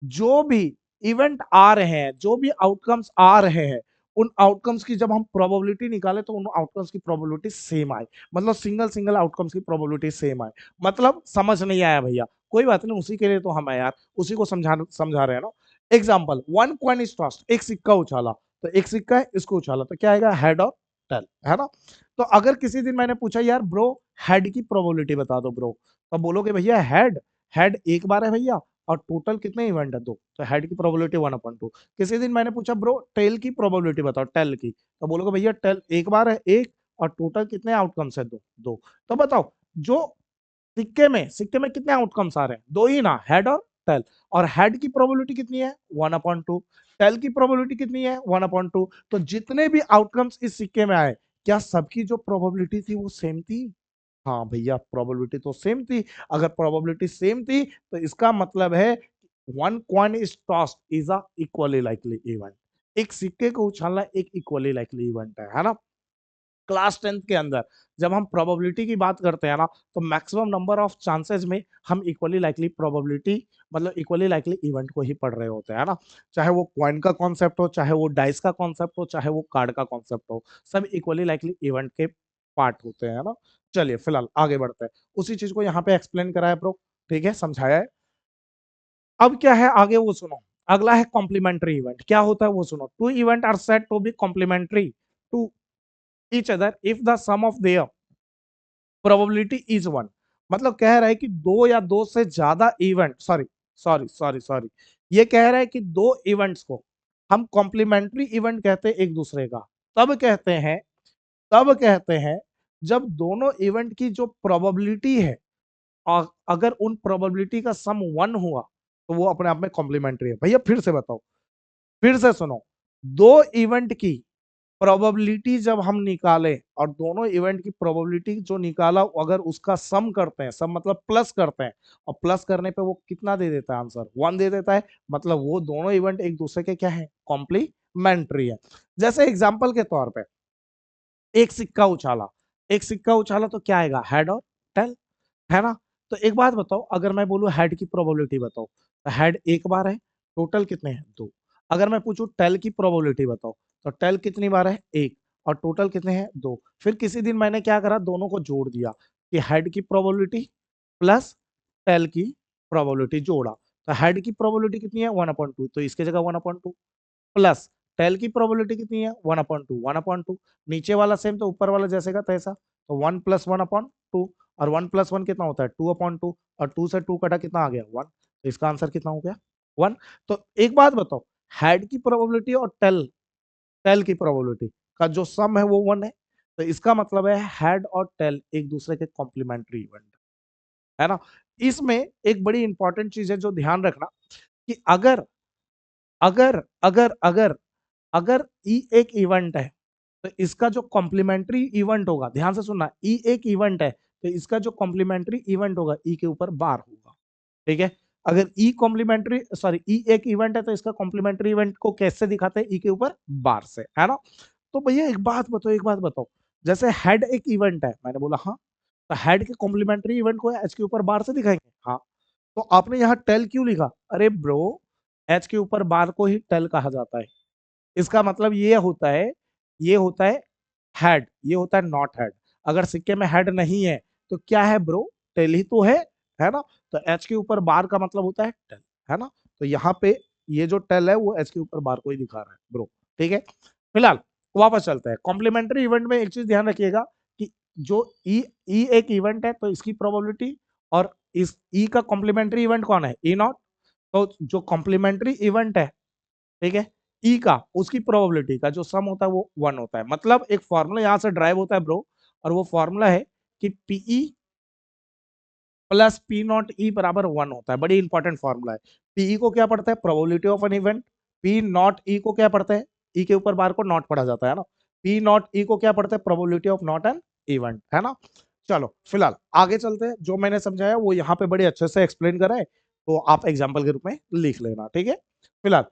जो भी इवेंट आ रहे हैं, जो भी आउटकम्स आ रहे हैं, उन आउटकम्स की जब हम प्रोबेबिलिटी निकाले तो उन आउटकम्स की प्रोबेबिलिटी सेम आए, मतलब सिंगल सिंगल आउटकम्स की प्रोबेबिलिटी सेम आए। मतलब समझ नहीं आया भैया, कोई बात नहीं, उसी के लिए तो हम है यार, उसी को समझा रहे हैं ना। Example, one coin is tossed, एक सिक्का उछाला, तो एक सिक्का है इसको उछाला तो क्या आएगा हेड और टेल, है ना। तो अगर किसी दिन मैंने पूछा यार ब्रो हेड की प्रोबेबिलिटी बता दो ब्रो, तो बोलोगे भैया हेड, हेड एक बार है भैया और टोटल कितने इवेंट है दो, तो हेड की प्रोबेबिलिटी 1/2। किसी दिन मैंने पूछा ब्रो टेल की प्रोबेबिलिटी बताओ, टेल की, तो बोलोगे भैया टेल एक बार है एक और टोटल कितने आउटकम्स है दो दो। तो बताओ जो सिक्के में कितने आउटकम्स आ रहे हैं, दो ही ना, हेड और टेल। और हेड की प्रोबेबिलिटी कितनी है 1/2, टेल की प्रोबेबिलिटी कितनी है 1/2। तो जितने भी आउटकम्स इस सिक्के में आए, क्या सबकी जो प्रोबेबिलिटी थी वो सेम थी, हाँ भैया प्रोबेबिलिटी तो सेम थी। अगर प्रोबेबिलिटी सेम थी तो इसका मतलब है one coin is tossed is a equally likely event. एक सिक्के को उछालना एक इक्वली लाइकली इवेंट है ना। क्लास 10th के अंदर जब हम प्रोबेबिलिटी की बात करते हैं ना, तो मैक्सिमम नंबर ऑफ चांसेस में हम इक्वली लाइकली प्रोबेबिलिटी मतलब इक्वली लाइकली इवेंट को ही पढ़ रहे होते हैं ना। चाहे वो कॉइन का कॉन्सेप्ट हो, चाहे वो डाइस का कॉन्सेप्ट हो, चाहे वो कार्ड का कॉन्सेप्ट हो, सब इक्वली लाइकली इवेंट के पार्ट होते हैं ना। चलिए फिलहाल आगे बढ़ते हैं, उसी चीज को यहाँ पे एक्सप्लेन करा है प्रो, ठीक है, समझाया है। अब क्या है आगे वो सुनो। अगला है कॉम्प्लीमेंट्री इवेंट। क्या होता है वो सुनो। Two event are said to be complementary to each other if the sum of their probability is 1। मतलब कह रहा है कि दो या दो से ज्यादा event, sorry sorry sorry sorry, ये कह रहा है कि दो इवेंट्स को हम कॉम्प्लीमेंट्री इवेंट कहते हैं एक दूसरे का, तब कहते हैं, तब कहते हैं जब दोनों इवेंट की जो प्रोबेबिलिटी है, अगर उन प्रोबेबिलिटी का सम 1 हुआ तो वो अपने आप में कॉम्प्लीमेंट्री है। भैया फिर से बताओ, फिर से सुनो, दो इवेंट की प्रोबेबिलिटी जब हम निकालें और दोनों इवेंट की प्रोबेबिलिटी जो निकाला अगर उसका सम करते हैं, सम मतलब प्लस करते हैं, और प्लस करने पे वो कितना दे देता है आंसर, 1 दे देता है। मतलब वो दोनों इवेंट एक दूसरे के क्या है, कॉम्प्लीमेंट्री है। जैसे एग्जांपल के तौर पे एक सिक्का उछाला, एक सिक्का उछाला तो क्या आएगा, हेड और टेल, है ना। तो एक बात बताओ, अगर मैं बोलूं हेड की प्रोबेबिलिटी बताओ, तो हेड एक बार है, टोटल कितने हैं, 2। अगर मैं पूछूं टेल की प्रोबेबिलिटी बताओ, तो टेल कितनी बार है, 1, और टोटल कितने हैं, 2। फिर किसी दिन मैंने क्या करा, दोनों को जोड़ दिया कि हेड की प्रोबेबिलिटी प्लस टेल की प्रोबेबिलिटी जोड़ा, तो हेड की प्रोबेबिलिटी कितनी है, 1/2, तो इसके जगह 1/2 प्लस टेल की प्रोबेबिलिटी कितनी है, 1/2, नीचे वाला सेम तो ऊपर वाला जैसे का तैसा, तो 1 + 1/2, और 1 + 1 कितना होता है, 2/2, और 2 से 2 कटा कितना आ गया, 1। तो इसका आंसर कितना हो गया, 1। तो एक बात बताओ, हेड की प्रोबेबिलिटी और टेल टेल की प्रोबेबिलिटी का जो सम है वो 1 है, तो इसका मतलब है हेड और टेल एक दूसरे के कॉम्प्लीमेंट्री इवेंट है ना। इसमें एक बड़ी इंपॉर्टेंट चीज है जो ध्यान रखना, कि अगर अगर अगर अगर अगर ई एक इवेंट है, तो इसका जो कॉम्प्लीमेंट्री इवेंट होगा, ध्यान से सुनना, ई एक इवेंट है तो इसका जो कॉम्प्लीमेंट्री इवेंट होगा ई के ऊपर बार होगा, ठीक है। अगर ई कॉम्प्लीमेंट्री सॉरी ई एक इवेंट है तो इसका कॉम्प्लीमेंट्री इवेंट को कैसे दिखाते हैं, ई के ऊपर बार से, है ना। तो भैया एक बात बताओ, जैसे हेड एक इवेंट है, मैंने बोला हाँ, तो हेड के कॉम्प्लीमेंट्री इवेंट को एच के ऊपर बार से दिखाएंगे, हाँ। तो आपने यहाँ टेल क्यों लिखा, अरे ब्रो, एच के ऊपर बार को ही टेल कहा जाता है। इसका मतलब ये होता है हेड, ये होता है नॉट हेड। अगर सिक्के में हेड नहीं है तो क्या है ब्रो, टेल ही तो है ना। तो एच के ऊपर बार का मतलब होता है टेल, है ना। तो यहाँ पे ये जो टेल है वो एच के ऊपर बार को ही दिखा रहा है ब्रो, ठीक है। फिलहाल वापस चलते हैं, कॉम्प्लीमेंट्री इवेंट में एक चीज ध्यान रखिएगा कि जो ई एक इवेंट है तो इसकी प्रोबेबिलिटी, और इस ई का कॉम्प्लीमेंट्री इवेंट कौन है, ई नॉट। तो जो कॉम्प्लीमेंट्री इवेंट है, ठीक है, ई का उसकी प्रोबेबिलिटी का जो सम होता है वो 1 होता है। मतलब एक फॉर्मूला यहां से ड्राइव होता है ब्रो, और वो फॉर्मूला है कि पीई प्लस पी नॉट ई बराबर 1 होता है। बड़ी इंपॉर्टेंट फॉर्मूला है। पीई को क्या पढ़ता है, probability of an event. P not E को क्या पढ़ता है, ई के ऊपर बार को नॉट पढ़ा जाता है ना। पी नॉट ई को क्या पढ़ता है, probability of not an event, है ना। चलो फिलहाल आगे चलते हैं, जो मैंने समझाया वो यहाँ पे बड़े अच्छे से एक्सप्लेन करा है, तो आप एग्जाम्पल के रूप में लिख लेना, ठीक है। फिलहाल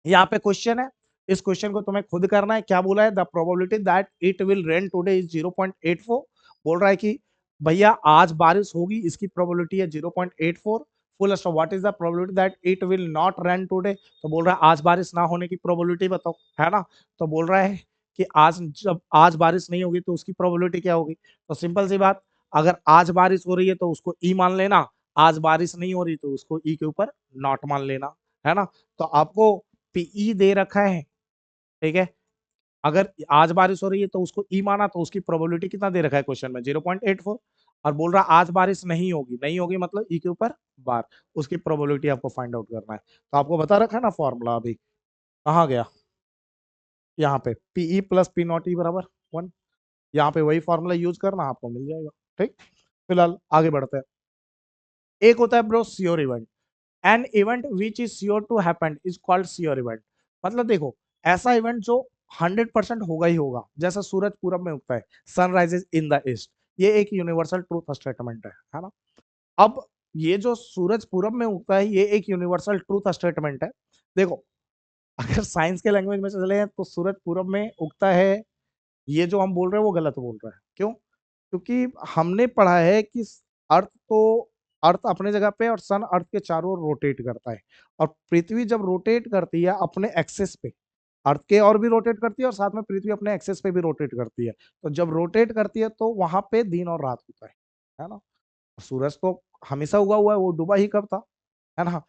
यहाँ पे क्वेश्चन है, इस क्वेश्चन को तुम्हें खुद करना है। क्या बोला है, the probability that it will rain today is 0.84। बोल रहा है कि भैया आज बारिश होगी, इसकी प्रोबेबिलिटी है 0.84। Full stop, what is the probability that it will not rain today, तो बोल रहा है आज बारिश ना होने की प्रोबेबिलिटी बताओ, है ना। तो बोल रहा है कि जब आज बारिश नहीं होगी तो उसकी प्रोबेबिलिटी क्या होगी। तो सिंपल सी बात, अगर आज बारिश हो रही है तो उसको ई मान लेना, आज बारिश नहीं हो रही तो उसको ई के ऊपर नॉट मान लेना, है ना। तो आपको पीई दे रखा है, ठीक है। अगर आज बारिश हो रही है तो उसको ई माना, तो उसकी प्रोबेबिलिटी कितना दे रखा है क्वेश्चन में, 0.84। और बोल रहा आज बारिश नहीं होगी, नहीं होगी मतलब ई के ऊपर बार, उसकी प्रोबेबिलिटी आपको फाइंड आउट करना है। तो आपको बता रखा है ना फॉर्मूला, अभी कहाँ गया, यहाँ पे पीई प्लस पी नॉट ई बराबर 1। यहाँ पे वही फॉर्मूला यूज करना, आपको मिल जाएगा, ठीक। फिलहाल आगे बढ़ते हैं। एक होता है bro sure event, an event which is sure to happen is called sure event. मतलब देखो, ऐसा इवेंट जो 100% होगा ही होगा, जैसा सूरज पूरब में उगता है, सनराइजेस इन द ईस्ट, ये एक यूनिवर्सल ट्रूथ स्टेटमेंट है ना। अब ये जो सूरज पूरब में उगता है ये एक यूनिवर्सल ट्रूथ स्टेटमेंट है। देखो, अगर साइंस के लैंग्वेज में चले तो सूरज पूरब में उगता है, ये जो हम बोल रहे हैं वो गलत बोल रहे हैं। क्यों, क्योंकि हमने पढ़ा है कि अर्थ तो अर्थ अपने जगह पे और सन अर्थ के चारों ओर रोटेट करता है, और पृथ्वी जब रोटेट करती है अपने एक्सेस पे, अर्थ के और भी रोटेट करती है और साथ में पृथ्वी अपने एक्सेस पे भी रोटेट करती है। तो जब रोटेट करती है तो वहां पे दिन और रात होता है ना। सूरज तो हमेशा उगा हुआ है, वो डूबा ही कब था, है ना।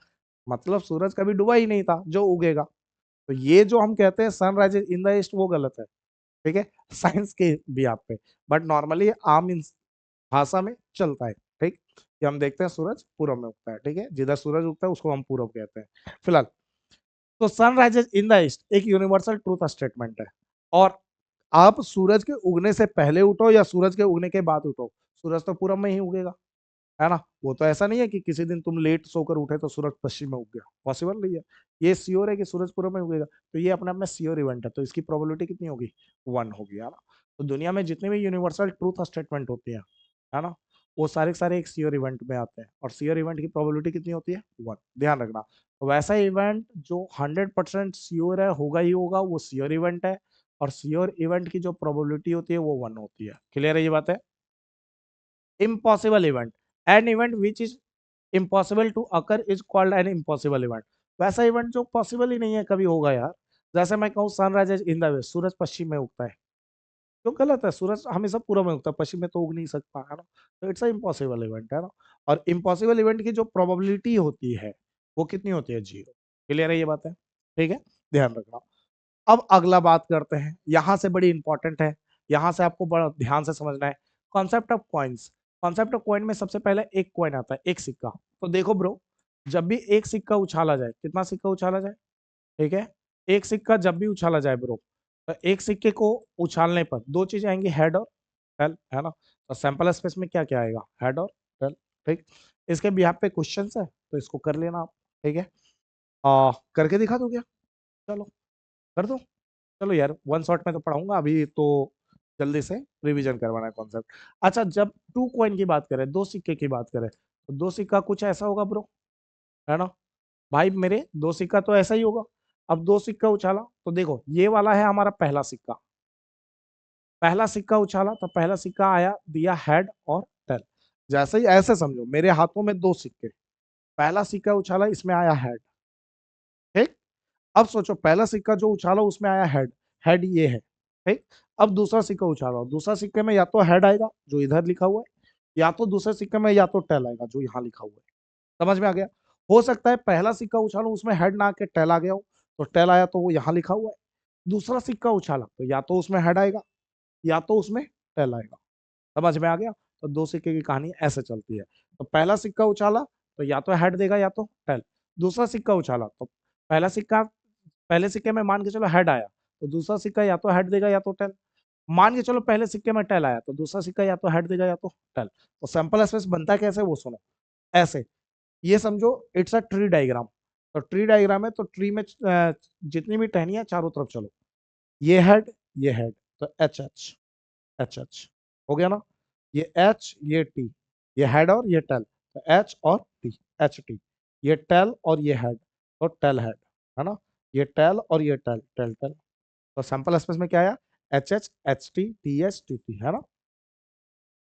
मतलब सूरज कभी डूबा ही नहीं था जो उगेगा। तो ये जो हम कहते हैं सनराइज इन द ईस्ट वो गलत है, ठीक है, साइंस के भी आप पे। बट नॉर्मली आम भाषा में चलता है, ठीक, कि हम देखते हैं सूरज पूरब में उगता है, ठीक है, जिधर सूरज उगता है उसको हम पूरब कहते हैं। फिलहाल तो सनराइजेस इन द ईस्ट एक यूनिवर्सल ट्रूथ स्टेटमेंट है। और आप सूरज के उगने से पहले उठो या सूरज के उगने के बाद उठो, सूरज तो पूरब में ही उगेगा, है ना। वो तो ऐसा नहीं है कि किसी दिन तुम लेट सोकर उठे तो सूरज पश्चिम में उग गया, पॉसिबल नहीं है। ये श्योर है कि सूरज पूर्व में उगेगा, तो ये अपने आप में श्योर इवेंट है, तो इसकी प्रोबेबिलिटी कितनी होगी, 1 होगी, है ना। तो दुनिया में जितने भी यूनिवर्सल ट्रूथ स्टेटमेंट होती है ना, वो सारे के सारे एक श्योर इवेंट में आते हैं, और श्योर इवेंट की प्रोबेबिलिटी कितनी होती है, 1, ध्यान रखना। तो वैसा इवेंट जो 100% श्योर है, होगा ही होगा, वो श्योर इवेंट है, और श्योर इवेंट की जो प्रोबेबिलिटी होती है वो 1 होती है। क्लियर है ये बात है। Impossible event, an event which is impossible to occur is called an impossible event. वैसा इवेंट जो पॉसिबल ही नहीं है कभी होगा यार। जैसे मैं कहूँ सनराइज इन द वेस्ट, सूरज पश्चिम में उगता है, जो गलत है, सूरज हमेशा पूर्व में उगता है, पश्चिम में तो उग नहीं सकता, है ना। तो इट्स अ इम्पॉसिबल इवेंट, है ना। और इम्पॉसिबल इवेंट की जो प्रोबेबिलिटी होती है वो कितनी होती है, 0। क्लियर है ये बात है, ठीक है, ध्यान रखना। अब अगला बात करते हैं, यहां से बड़ी इंपॉर्टेंट है, यहां से आपको बड़ा ध्यान से समझना है, concept of coins. Concept of coin में सबसे पहले एक कॉइन आता है, एक सिक्का। तो देखो ब्रो, जब भी एक सिक्का उछाला जाए, कितना सिक्का उछाला जाए, ठीक है, एक सिक्का जब भी उछाला जाए ब्रो, तो एक सिक्के को उछालने पर दो चीजें आएंगी, हेड और टेल, है ना। तो सैंपल स्पेस में क्या क्या आएगा, हेड और टेल, ठीक। इसके बिहाफ पे क्वेश्चन है, तो इसको कर लेना आप, ठीक है। करके दिखा दो क्या, चलो कर दो। चलो यार, वन शॉट में तो पढ़ाऊंगा, अभी तो जल्दी से रिवीजन करवाना है कॉन्सेप्ट। अच्छा, जब टू कॉइन की बात करें, दो सिक्के की बात करें, तो दो सिक्का कुछ ऐसा होगा ब्रो, है ना। भाई मेरे दो सिक्का तो ऐसा ही होगा। अब दो सिक्का उछाला, तो देखो ये वाला है हमारा पहला सिक्का, पहला सिक्का उछाला तो पहला सिक्का आया, दिया हेड और टेल। जैसे ही ऐसे समझो, मेरे हाथों में दो सिक्के, पहला सिक्का उछाला, इसमें आया हेड, ठीक। अब सोचो, पहला सिक्का जो उछाला उसमें आया हेड, हेड ये है, ठीक। अब दूसरा सिक्का उछाला, दूसरा सिक्के में या तो हेड आएगा जो इधर लिखा हुआ है, या तो दूसरे सिक्के में या तो टेल आएगा जो यहाँ लिखा हुआ है। समझ में आ गया। हो सकता है पहला सिक्का उछालो उसमें हेड ना आके टेल आ गया हो, तो टेल आया तो वो यहाँ लिखा हुआ है। दूसरा सिक्का उछाला तो या तो उसमें हेड आएगा या तो उसमें टेल आएगा। समझ में आ गया। तो दो सिक्के की कहानी ऐसे चलती है। तो पहला सिक्का उछाला तो या तो हेड देगा या तो टेल। दूसरा सिक्का उछाला तो पहला सिक्का, पहले सिक्के में मान के चलो हेड आया, तो दूसरा सिक्का या तो हेड देगा या तो टेल। मान के चलो पहले सिक्के में टेल आया, तो दूसरा सिक्का या तो हेड देगा या तो टेल। तो सैंपल स्पेस बनता है कैसे वो सुनो, ऐसे। ये समझो इट्स अ ट्री डायग्राम। तो ट्री डायग्राम है, तो ट्री में जितनी भी टहनियां चारों तरफ चलो, ये हेड, ये हेड, तो एच एच, एच एच हो गया ना। ये एच, ये टी, ये हेड और ये टेल, तो एच और टी, एच टी। ये टेल और ये हेड, तो टेल हेड, है ना। ये टेल और ये टेल, टेल टेल। तो सैंपल स्पेस में क्या आया, H H, H T, T H, T T, है ना।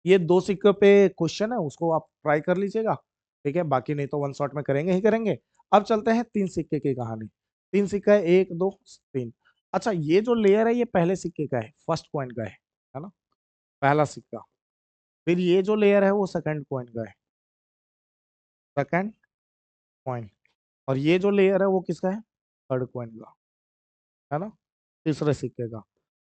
ये दो सिक्के पे क्वेश्चन है, उसको आप ट्राई कर लीजिएगा, ठीक है। बाकी नहीं तो वन शॉट में करेंगे ही करेंगे। अब चलते हैं तीन सिक्के की कहानी। तीन सिक्का है, एक दो तीन। अच्छा, ये जो लेयर है ये पहले सिक्के का है, फर्स्ट पॉइंट का है ना, पहला सिक्का। फिर ये जो लेयर है वो सेकंड पॉइंट का है, सेकंड पॉइंट। और ये जो लेयर है वो किसका है, थर्ड पॉइंट का, है ना, तीसरे सिक्के का।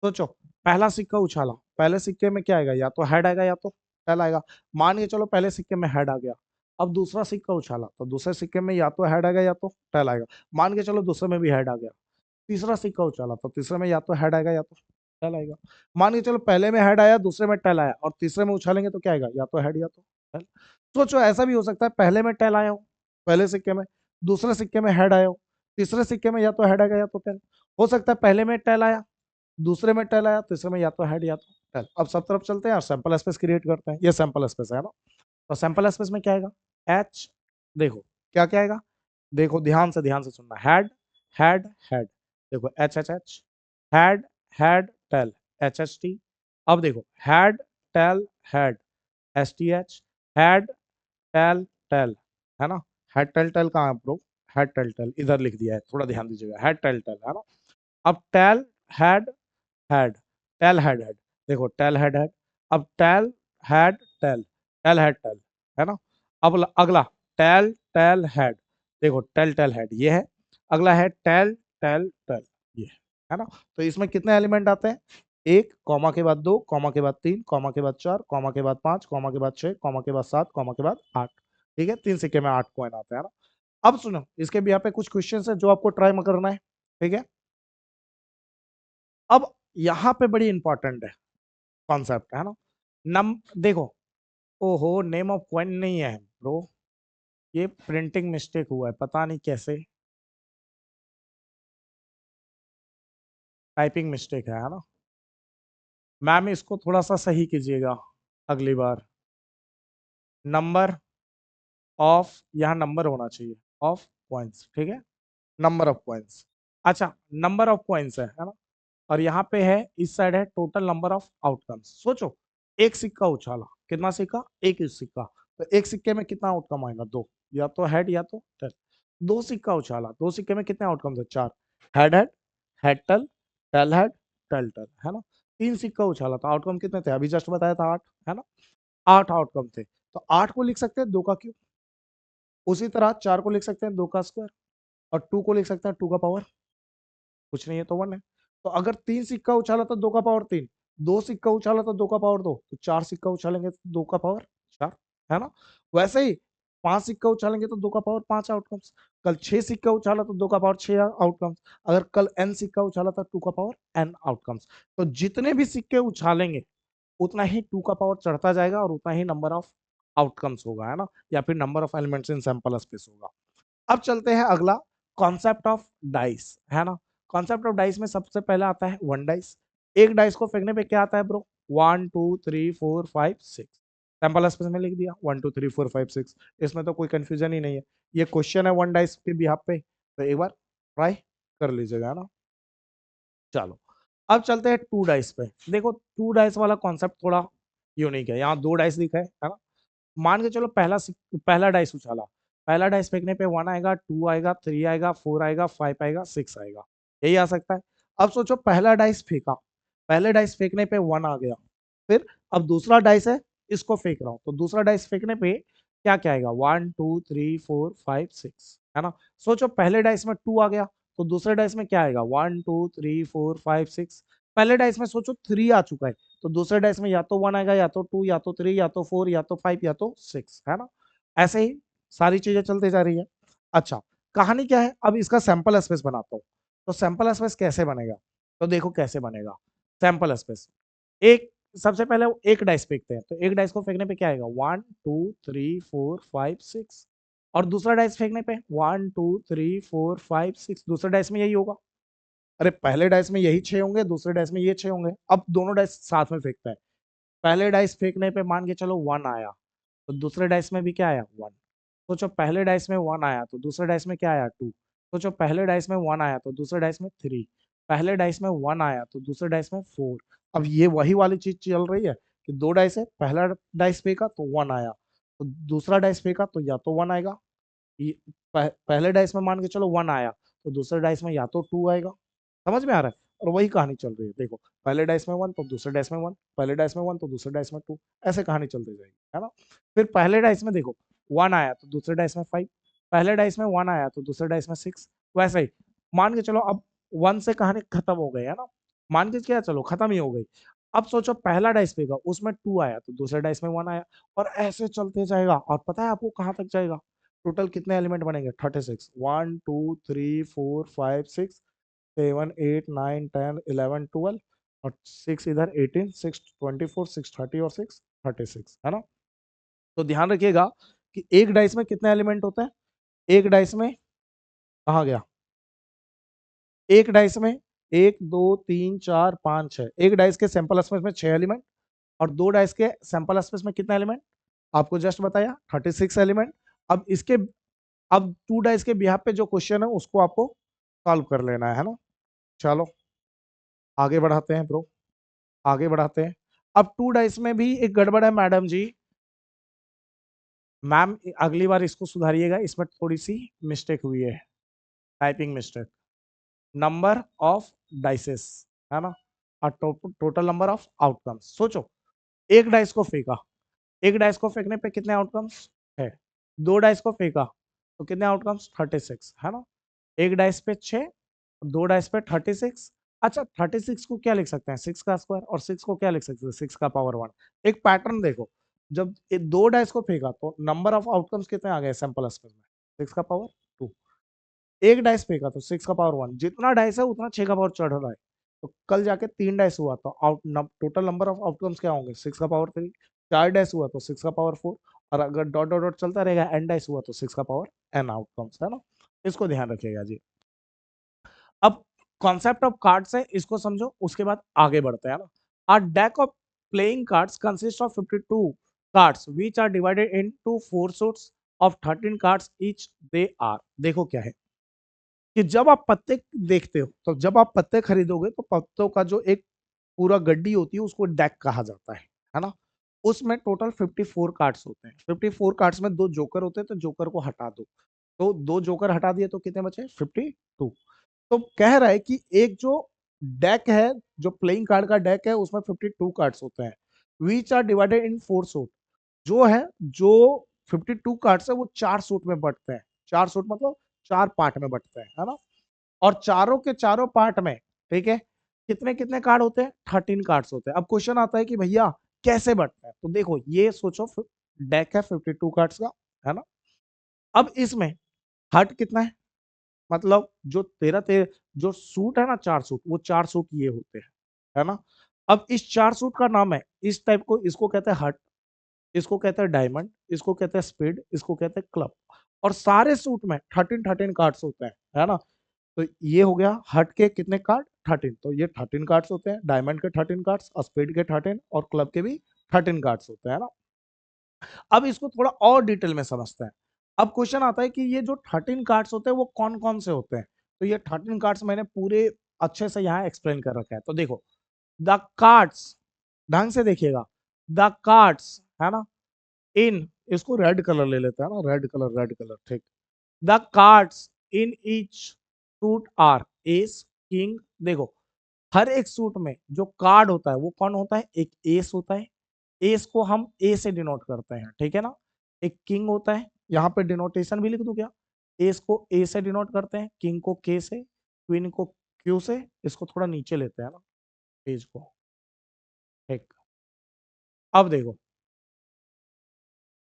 सोचो, पहला सिक्का उछाला, पहले सिक्के में क्या आएगा, या तो हेड आएगा या तो टेल आएगा। मान के चलो पहले सिक्के में हेड आ गया। अब दूसरा सिक्का उछाला, तो दूसरे सिक्के में या तो हेड आएगा या तो टेल आएगा। मान के चलो दूसरे में भी हेड आ गया। तीसरा सिक्का उछाला, तो तीसरे में या तो हेड आएगा या तो टेल आएगा। मान के चलो पहले में हेड आया, दूसरे में टेल आया, और तीसरे में उछालेंगे तो क्या आएगा, या तो हेड या तो टेल। सोचो, ऐसा भी हो सकता है पहले में टेल आया हो, पहले सिक्के में, दूसरे सिक्के में हेड आया हो, तीसरे सिक्के में या तो हेड आएगा या तो टेल। हो सकता है पहले में टेल आया, दूसरे में टेल आया, तीसरे में या तो हेड या तो टेल। अब सब तरफ चलते हैं और सैंपल स्पेस क्रिएट करते हैं। ये सैंपल स्पेस है ना। तो सैंपल स्पेस में क्या आएगा, एच, देखो क्या क्या आएगा, देखो ध्यान से सुनना, हेड, हेड, हेड, देखो H H H, head, head tail, H H T. अब देखो head, tail, head, S T H, head, tail, tail, है ना। हेड टेल टेल कहाँ है ब्रो, हेड टेल टेल इधर लिख दिया है, थोड़ा ध्यान दीजिएगा, हेड टेल टेल, है ना। अब tail, head, head, tail head head, देखो टेल हेड हेड। अब tail, head, tail, tail head tail, है ना। अब अगला टेल, टेल हेड, देखो टेल टेल हेड ये है। अगला है टेल, टेल टेल, ये है ना। तो इसमें कितने एलिमेंट आते हैं, एक, कॉमा के बाद दो, कॉमा के बाद तीन, कॉमा के बाद चार, कॉमा के बाद पांच, कॉमा के बाद छह, कॉमा के बाद सात, कॉमा के बाद आठ। ठीक है, तीन सिक्के में 8 कॉइन आते हैं ना। अब सुनो, इसके भी यहाँ पे कुछ क्वेश्चन है जो आपको ट्राई में करना है, ठीक है। अब यहाँ पे बड़ी इंपॉर्टेंट है कॉन्सेप्ट, है ना। नम देखो, ओहो, नेम ऑफ कॉइन नहीं है ब्रो, ये प्रिंटिंग मिस्टेक हुआ है, पता नहीं कैसे, टाइपिंग मिस्टेक है ना। मैम इसको थोड़ा सा सही कीजिएगा अगली बार। नंबर ऑफ, यहाँ नंबर होना चाहिए ऑफ कॉइन्स, ठीक है, नंबर ऑफ कॉइन्स। अच्छा, नंबर ऑफ कॉइन्स है ना, और यहाँ पे है इस साइड है टोटल नंबर ऑफ आउटकम्स। सोचो, एक सिक्का उछाला, कितना सिक्का, एक ही सिक्का, तो एक सिक्के में कितना आउटकम आएगा, दो, या तो हेड या तो टेल। दो सिक्का उछाला, दो सिक्के में कितने आउटकम्स है, चार, head head, head tail tail, है ना। तीन सिक्का उछाला तो आउटकम कितने थे, अभी जस्ट बताया था आठ, है ना, आठ आउटकम थे, तो आठ को लिख सकते हैं दो का क्यूब, उसी तरह चार को लिख सकते हैं दो का स्क्वायर, और टू को लिख सकते हैं टू का पावर, कुछ नहीं है तो वन है। तो अगर तीन सिक्का उछाला तो दो का पावर तीन, दो सिक्का उछाला तो दो का पावर दो, तो चार सिक्का उछालेंगे तो दो का पावर चार, है ना। वैसे ही पांच सिक्का उछालेंगे तो दो का पावर पांच आउटकम्स, कल छह सिक्का उछाला तो दो का पावर छह आउटकम्स, अगर कल एन सिक्का उछाला तो टू का पावर एन आउटकम्स। तो जितने भी सिक्के उछालेंगे उतना ही टू का पावर चढ़ता जाएगा और उतना ही नंबर ऑफ आउटकम्स होगा, है ना, या फिर number of elements in sample space होगा। अब चलते हैं अगला, कॉन्सेप्ट ऑफ डाइस, है ना। कॉन्सेप्ट ऑफ डाइस में सबसे पहले आता है वन डाइस। एक डाइस को फेंकने पे क्या आता है bro, one two three four five six, sample space में लिख दिया one two three four five six, इसमें तो कोई कंफ्यूजन ही नहीं है, ये क्वेश्चन है वन डाइस के बिहाफ पे, तो एक बार ट्राई कर लीजिएगा ना। चलो, अब चलते हैं टू डाइस पे। देखो टू डाइस वाला कॉन्सेप्ट थोड़ा यूनिक है, यहाँ दो डाइस दिखा है ना। मान के चलो पहला डाइस उछाला, पहला डाइस फेंकने पे वन आएगा, टू आएगा, थ्री आएगा, फोर आएगा, फाइव आएगा, सिक्स आएगा, यही आ सकता है। अब सोचो पहला डाइस फेंका, पहले डाइस फेंकने पे वन आ गया, फिर अब दूसरा डाइस है, इसको फेंक रहा हूँ, तो दूसरा डाइस फेंकने पे क्या क्या आएगा, one two three four five six, है ना। सोचो पहले डाइस में टू आ गया, तो दूसरे डाइस में क्या आएगा, one two three four five six. पहले डाइस में सोचो थ्री आ चुका है, तो दूसरे डाइस में या तो वन आएगा, या तो टू, या तो थ्री, या तो फोर, या तो फाइव, या तो सिक्स, है ना। ऐसे ही सारी चीजें चलती जा रही है। अच्छा, कहानी क्या है, अब इसका सैंपल स्पेस बनाता हूँ। तो सैंपल स्पेस कैसे बनेगा, तो देखो कैसे बनेगा सैंपल स्पेस। एक, सबसे पहले एक डाइस फेंकते हैं, तो एक डाइस को फेंकने पे क्या आएगा, one two three four five six, और दूसरा डाइस फेंकने पे one two three four five six, दूसरे डाइस में यही होगा। अरे पहले डाइस में यही छह होंगे, दूसरे डाइस में ये छह होंगे, अब दोनों डाइस साथ में फेंकते हैं। पहले डाइस फेंकने पे मान के चलो वन आया, तो दूसरे डाइस में भी क्या आया, वन। सोचो पहले डाइस में वन आया तो दूसरे डाइस में क्या आया, टू। सोचो पहले डाइस में वन आया तो दूसरे डाइस में थ्री, पहले डाइस में वन आया तो दूसरे डाइस में फोर। अब ये वही वाली चीज चल रही है कि दो डाइस है, पहला डाइस फेंका तो वन आया, तो दूसरा डाइस फेंका तो या तो वन आएगा, पहले डाइस में मान के चलो वन आया, तो दूसरे डाइस में या तो टू आएगा। समझ में आ रहा है, और वही कहानी चल रही है, देखो पहले डाइस में वन तो दूसरे डाइस में वन, पहले डाइस में वन तो दूसरे डाइस में टू, ऐसे कहानी चलती जाएगी, है ना। फिर पहले डाइस में देखो वन आया तो दूसरे डाइस में फाइव, पहले डाइस में वन आया तो दूसरे डाइस में सिक्स, वैसे ही मान के चलो अब वन से कहानी खत्म हो गई, है ना, मान के क्या चलो खत्म ही हो गई। अब सोचो पहला डाइस फेंका, उसमें टू आया तो दूसरे डाइस में वन आया, और ऐसे चलते जाएगा, और पता है आपको कहाँ तक जाएगा, टोटल कितने एलिमेंट बनेंगे, 36, one two three four five six, seven eight nine ten eleven twelve, और सिक्स इधर, 18, सिक्स 24, सिक्स 30, और सिक्स 36, है ना। तो ध्यान रखिएगा कि एक डाइस में कितने एलिमेंट होते हैं, एक डाइस में, कहा गया, एक डाइस में एक दो तीन चार पांच छह, एक डाइस के सैंपल स्पेस में छह एलिमेंट, और दो डाइस के सैंपल स्पेस में कितने एलिमेंट, आपको जस्ट बताया 36 एलिमेंट। अब इसके, अब टू डाइस के बिहाफ पे जो क्वेश्चन है उसको आपको सॉल्व कर लेना है ना। चलो आगे बढ़ाते हैं ब्रो, आगे बढ़ाते हैं। अब टू डाइस में भी एक गड़बड़ है मैडम जी, मैम अगली बार इसको सुधारिएगा, इसमें थोड़ी सी मिस्टेक हुई है, typing mistake. Number of dices, है ना, और टोटल नंबर ऑफ आउटकम्स। सोचो एक डाइस को फेंका, एक डाइस को फेंकने पे कितने आउटकम्स है, दो डाइस को फेंका तो कितने आउटकम्स, 36, है ना। एक डाइस पे 6, दो डाइस पे 36। अच्छा 36 को क्या लिख सकते हैं, सिक्स का स्क्वायर, और सिक्स को क्या लिख सकते हैं, सिक्स का पावर वन। एक पैटर्न देखो, जब दो डाइस को फेंका तो नंबर ऑफ आउटकम्स कितने आ गए सैंपल स्पेस में, सिक्स का पावर टू। एक डाइस फेंका तो सिक्स का पावर वन, जितना डाइस है उतना छह का पावर चढ़ रहा है, तो कल जाके तीन डाइस हुआ तो out total number of outcomes क्या होंगे, सिक्स का पावर थ्री। 4 डैश हुआ तो 6 का पावर 4, और अगर डॉट डॉट डॉट चलता रहेगा n डैश हुआ तो 6 का पावर n आउटकम्स, है ना। इसको ध्यान रखिएगा जी। अब कॉन्सेप्ट ऑफ कार्ड्स है, इसको समझो, उसके बाद आगे बढ़ते हैं ना। A deck of playing cards consist of 52 cards which are divided into 4 suits of 13 cards each. They are, देखो क्या है कि जब आप पत्ते देखते हो, तो जब आप पत्ते खरीदोगे तो पत्तों का जो एक पूरा गड्डी होती है उसको डेक कहा जाता है ना। उसमें टोटल 54 कार्ड्स होते हैं। 54 कार्ड्स में 2 जोकर होते हैं, तो जोकर को हटा दो, तो 2 जोकर हटा दिए तो कितने बचे? 52। तो कह रहा है कि एक जो डेक है, जो प्लेइंग कार्ड का डेक है, उसमें 52 कार्ड्स होते हैं, which are divided in 4 suit. जो है, जो 52 कार्ड्स है वो 4 सूट में बंटते हैं। 4 सूट मतलब 4 पार्ट में बंटते हैं, है ना। और चारों के चारों पार्ट में, ठीक है, कितने कितने कार्ड होते हैं? 13 कार्ड्स होते हैं। अब क्वेश्चन आता है कि भैया कैसे बंटते हैं, तो देखो ये सोचो, डेक है 52 कार्ड्स का, है ना। अब इसमें हट कितना है, मतलब जो तेरह तेरह जो सूट है ना, 4 सूट, वो 4 सूट ये होते हैं, है ना। अब इस 4 सूट का नाम है, इस टाइप को, इसको कहते हैं हट, इसको कहते हैं डायमंड, इसको कहते हैं स्पीड, इसको कहते हैं क्लब। और सारे सूट में 13 कार्ड्स होते हैं, है ना। तो ये हो गया हट के कितने कार्ड? 13। तो ये 13 कार्ड्स होते हैं, डायमंड के 13 कार्ड्स, स्पीड के 13 और क्लब के भी 13 कार्ड्स होते हैं ना। अब इसको थोड़ा और डिटेल में समझते हैं। अब क्वेश्चन आता है कि ये जो 13 कार्ड्स होते हैं वो कौन कौन से होते हैं। तो ये 13 कार्ड्स मैंने पूरे अच्छे से यहाँ एक्सप्लेन कर रखा है। तो देखो, द कार्ड्स, ढंग से देखिएगा, द कार्ड्स, है ना, इन, इसको रेड कलर ले लेते हैं ना, रेड कलर, रेड कलर, ठीक। The cards in each suit R S, king. देखो, हर एक सूट में जो कार्ड होता है वो कौन होता है? एक एस होता है, एस को हम ए से डिनोट करते हैं, ठीक है ना। एक किंग होता है, यहाँ पे डिनोटेशन भी लिख दूं क्या? एस को ए से डिनोट करते हैं, किंग को के से, क्वीन को क्यू से। इसको थोड़ा नीचे लेते हैं ना पेज को, ठीक। अब देखो,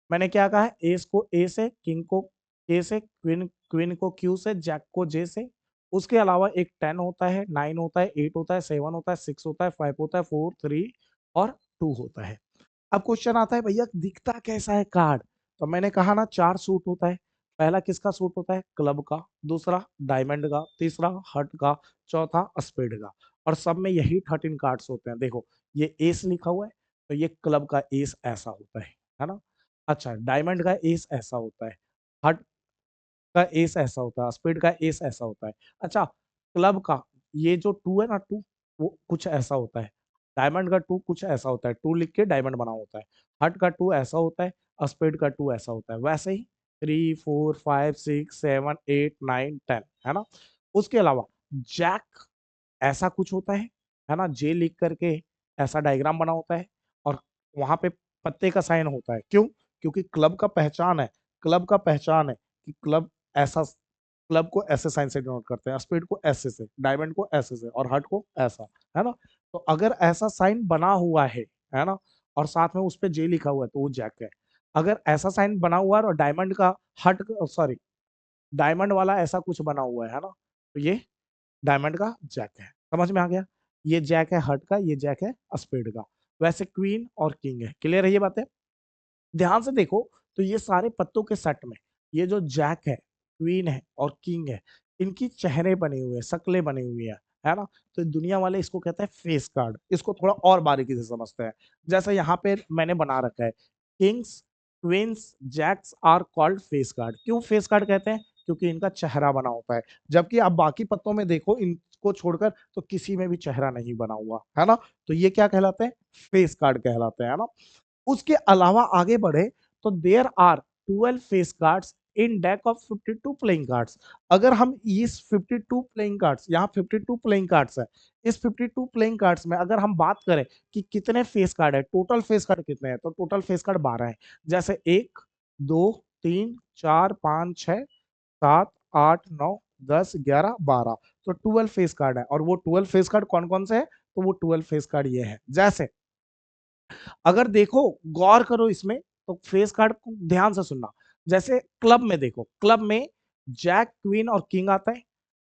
मैंने क्या कहा है, एस को ए से, किंग को के से, क्वीन क्वीन को क्यू से, जैक को जे से। उसके अलावा एक 10 होता है, 9 होता है, 8 होता है, 7 होता है, 6 होता है, 5 होता है, 4, 3 और 2 होता है। अब क्वेश्चन आता है भैया दिखता कैसा है कार्ड। तो मैंने कहा ना 4 सूट होता है। पहला किसका सूट होता है? क्लब का, दूसरा डायमंड का, तीसरा हर्ट का, चौथा स्पेड का। और सब में यही 13 कार्ड्स होते हैं। देखो, ये एस लिखा हुआ है, तो ये क्लब का एस ऐसा होता है ना। अच्छा, डायमंड का एस ऐसा होता है, हर्ट का एस ऐसा होता है, स्पेड का एस ऐसा होता है। अच्छा, क्लब का ये जो 2 है ना, 2 वो कुछ ऐसा होता है। डायमंड का 2 कुछ ऐसा होता है, 2 लिख के डायमंड बना होता है। हर्ट का 2 ऐसा होता है, स्पेड का 2 ऐसा होता है। वैसे ही 3 4 5 6 7 8 9 10, है ना। उसके अलावा जैक ऐसा कुछ होता है ना, जे लिख करके ऐसा डायग्राम बना होता है, और वहां पे पत्ते का साइन होता है। क्यों? क्योंकि क्लब का पहचान है, क्लब का पहचान है कि क्लब ऐसा, क्लब को ऐसे साइन से डिनोट करते हैं, स्पीड को ऐसे से, डायमंड को ऐसे से, और हर्ट को ऐसा, है ना। तो अगर ऐसा साइन बना हुआ है ना, और साथ में उस पे जे लिखा हुआ है, तो वो जैक है। अगर ऐसा साइन बना हुआ है और डायमंड का, हर्ट, सॉरी, डायमंड वाला ऐसा कुछ बना हुआ है ना, तो ये डायमंड का जैक है। समझ में आ गया? ये जैक है हर्ट का, ये जैक है स्पेड का। वैसे क्वीन और किंग है। क्लियर है ये बातें? ध्यान से देखो, तो ये सारे पत्तों के सेट में ये जो जैक है, क्वीन है और किंग है, इनकी चेहरे बने हुए हैं, शक्लें बनी हुई है ना। तो दुनिया वाले इसको कहते हैं फेस कार्ड। इसको थोड़ा और बारीकी से समझते हैं। जैसे यहाँ पे मैंने बना रखा है, kings, queens, jacks are called face card. क्यों फेस कार्ड कहते हैं? क्योंकि इनका चेहरा बना होता है। जबकि आप बाकी पत्तों में देखो, इनको छोड़कर तो किसी में भी चेहरा नहीं बना हुआ, है ना। तो ये क्या कहलाते हैं? फेस कार्ड कहलाते हैं, है ना। उसके अलावा आगे बढ़े तो there are 12 face cards in deck of 52 playing cards. अगर हम इस 52 प्लेइंग कार्ड्स, यहाँ 52 प्लेइंग कार्ड्स है, इस 52 प्लेइंग कार्ड्स में अगर हम बात करें कि कितने फेस कार्ड है, टोटल फेस कार्ड कितने हैं, तो टोटल फेस कार्ड 12 है। जैसे 1 2 3 4 5 6 7 8 9 10 11 12, तो 12 फेस कार्ड है। और वो 12 फेस कार्ड कौन कौन से है? तो वो 12 फेस कार्ड ये है। जैसे अगर देखो, गौर करो इसमें, तो फेस कार्ड को ध्यान से सुनना। जैसे क्लब में देखो, क्लब में जैक, क्वीन और किंग आता है।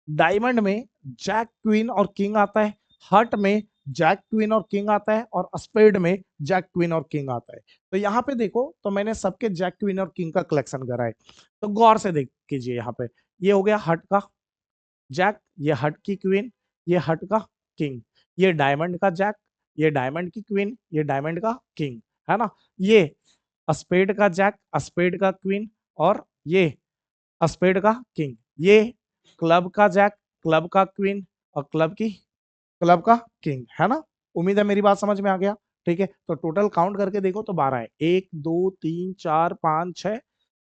डायमंड में जैक, क्वीन और किंग आता है। हर्ट में जैक क्वीन और किंग आता है, और स्पेड में जैक क्वीन और किंग आता है। तो यहाँ पे देखो, तो मैंने सबके जैक क्वीन और किंग का कलेक्शन करा है। तो गौर से देख कीजिए, यहाँ पे ये हो गया हट का जैक, ये हट की क्वीन, ये हट का किंग, ये डायमंड का जैक, ये डायमंड की क्वीन, ये डायमंड का किंग, है ना। ये स्पेड का जैक, स्पेड का क्वीन, और ये स्पेड का किंग, ये क्लब का जैक, क्लब का क्वीन, और क्लब का किंग, है ना। उम्मीद है मेरी बात समझ में आ गया। ठीक है, तो टोटल काउंट करके देखो तो 12 है, 1 2 3 4 5 6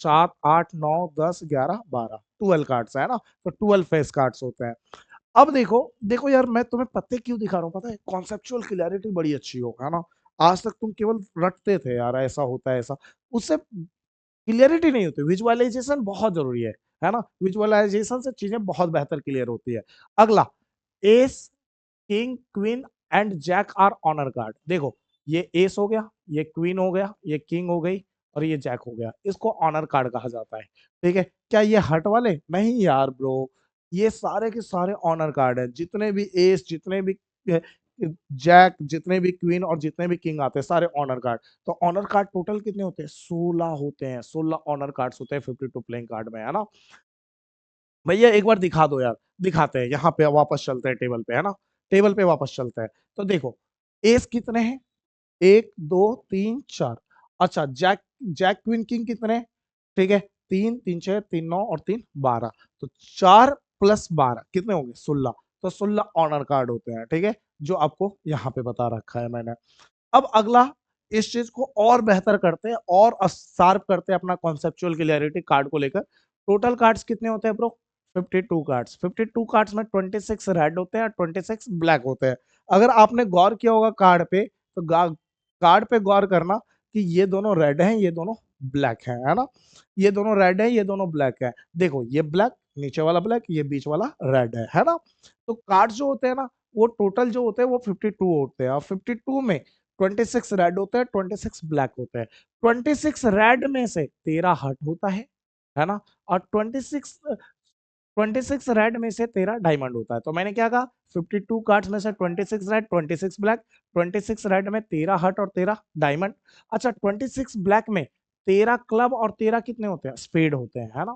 7 8 9 10 11 12, 12 कार्ड्स है ना। तो 12 फेस कार्ड्स होते हैं। अब देखो देखो यार, मैं तुम्हें पत्ते क्यों दिखा रहा हूँ पता है, कॉन्सेप्चुअल क्लियरिटी बड़ी अच्छी हो, है ना। आज तक तुम केवल रटते थे यार, ऐसा होता है ऐसा, उससे क्लियरिटी नहीं होती। विजुअलाइजेशन बहुत जरूरी है ना। विजुअलाइजेशन से चीजें बहुत बेहतर क्लियर होती है। अगला, ace, king, queen and jack are honour card. देखो, ये एस हो गया, ये क्वीन हो गया, ये किंग हो गई, और ये जैक हो गया, इसको ऑनर कार्ड कहा जाता है। ठीक है, क्या ये हट वाले नहीं यार ब्रो, ये सारे के सारे ऑनर कार्ड है। जितने भी एस, जितने भी जैक, जितने भी क्वीन और जितने भी किंग आते हैं, सारे ऑनर कार्ड। तो ऑनर कार्ड टोटल कितने होते हैं, 16 होते हैं। 16 ऑनर कार्ड्स होते हैं 52 प्लेइंग कार्ड में, है ना। भैया एक बार दिखा दो यार। दिखाते हैं, यहाँ पे वापस चलते हैं टेबल पे, है ना। टेबल पे वापस चलते हैं। तो देखो, एस कितने हैं, 1 2 3 4। अच्छा, जैक, जैक क्वीन किंग कितने, ठीक है, 3 3 6 3 9 और 3 12। तो 4 + 12 कितने होंगे, 16। तो 16 ऑनर कार्ड होते हैं, ठीक है, जो आपको यहाँ पे बता रखा है मैंने। अब अगला, इस चीज को और बेहतर करते हैं और शार्प करते हैं अपना कॉन्सेप्चुअल क्लियरिटी कार्ड को लेकर। टोटल कार्ड्स कितने होते हैं ब्रो, 52 कार्ड्स। 52 कार्ड्स में 26 रेड होते हैं और 26 ब्लैक होते हैं। अगर आपने गौर किया होगा कार्ड पे, तो कार्ड पे गौर करना कि ये दोनों रेड हैं, ये दोनों ब्लैक हैं, है ना। ये दोनों रेड है, ये दोनों ब्लैक है। देखो, ये ब्लैक, नीचे वाला ब्लैक, ये बीच वाला रेड है ना। तो कार्ड जो होते हैं ना, वो टोटल जो होते हैं वो 52 होते हैं, और 52 में 26 रेड होते हैं, 26 ब्लैक होते हैं। 26 रेड में से 13 हर्ट होता है ना। और 26 रेड में से 13 डायमंड होता है। तो मैंने क्या कहा, 52 कार्ड्स में से 26 रेड, 26 ब्लैक, 26 रेड में 13 हर्ट और 13 डायमंड। अच्छा, 26 ब्लैक में 13 क्लब और 13 कितने होते हैं, स्पेड होते हैं, है ना।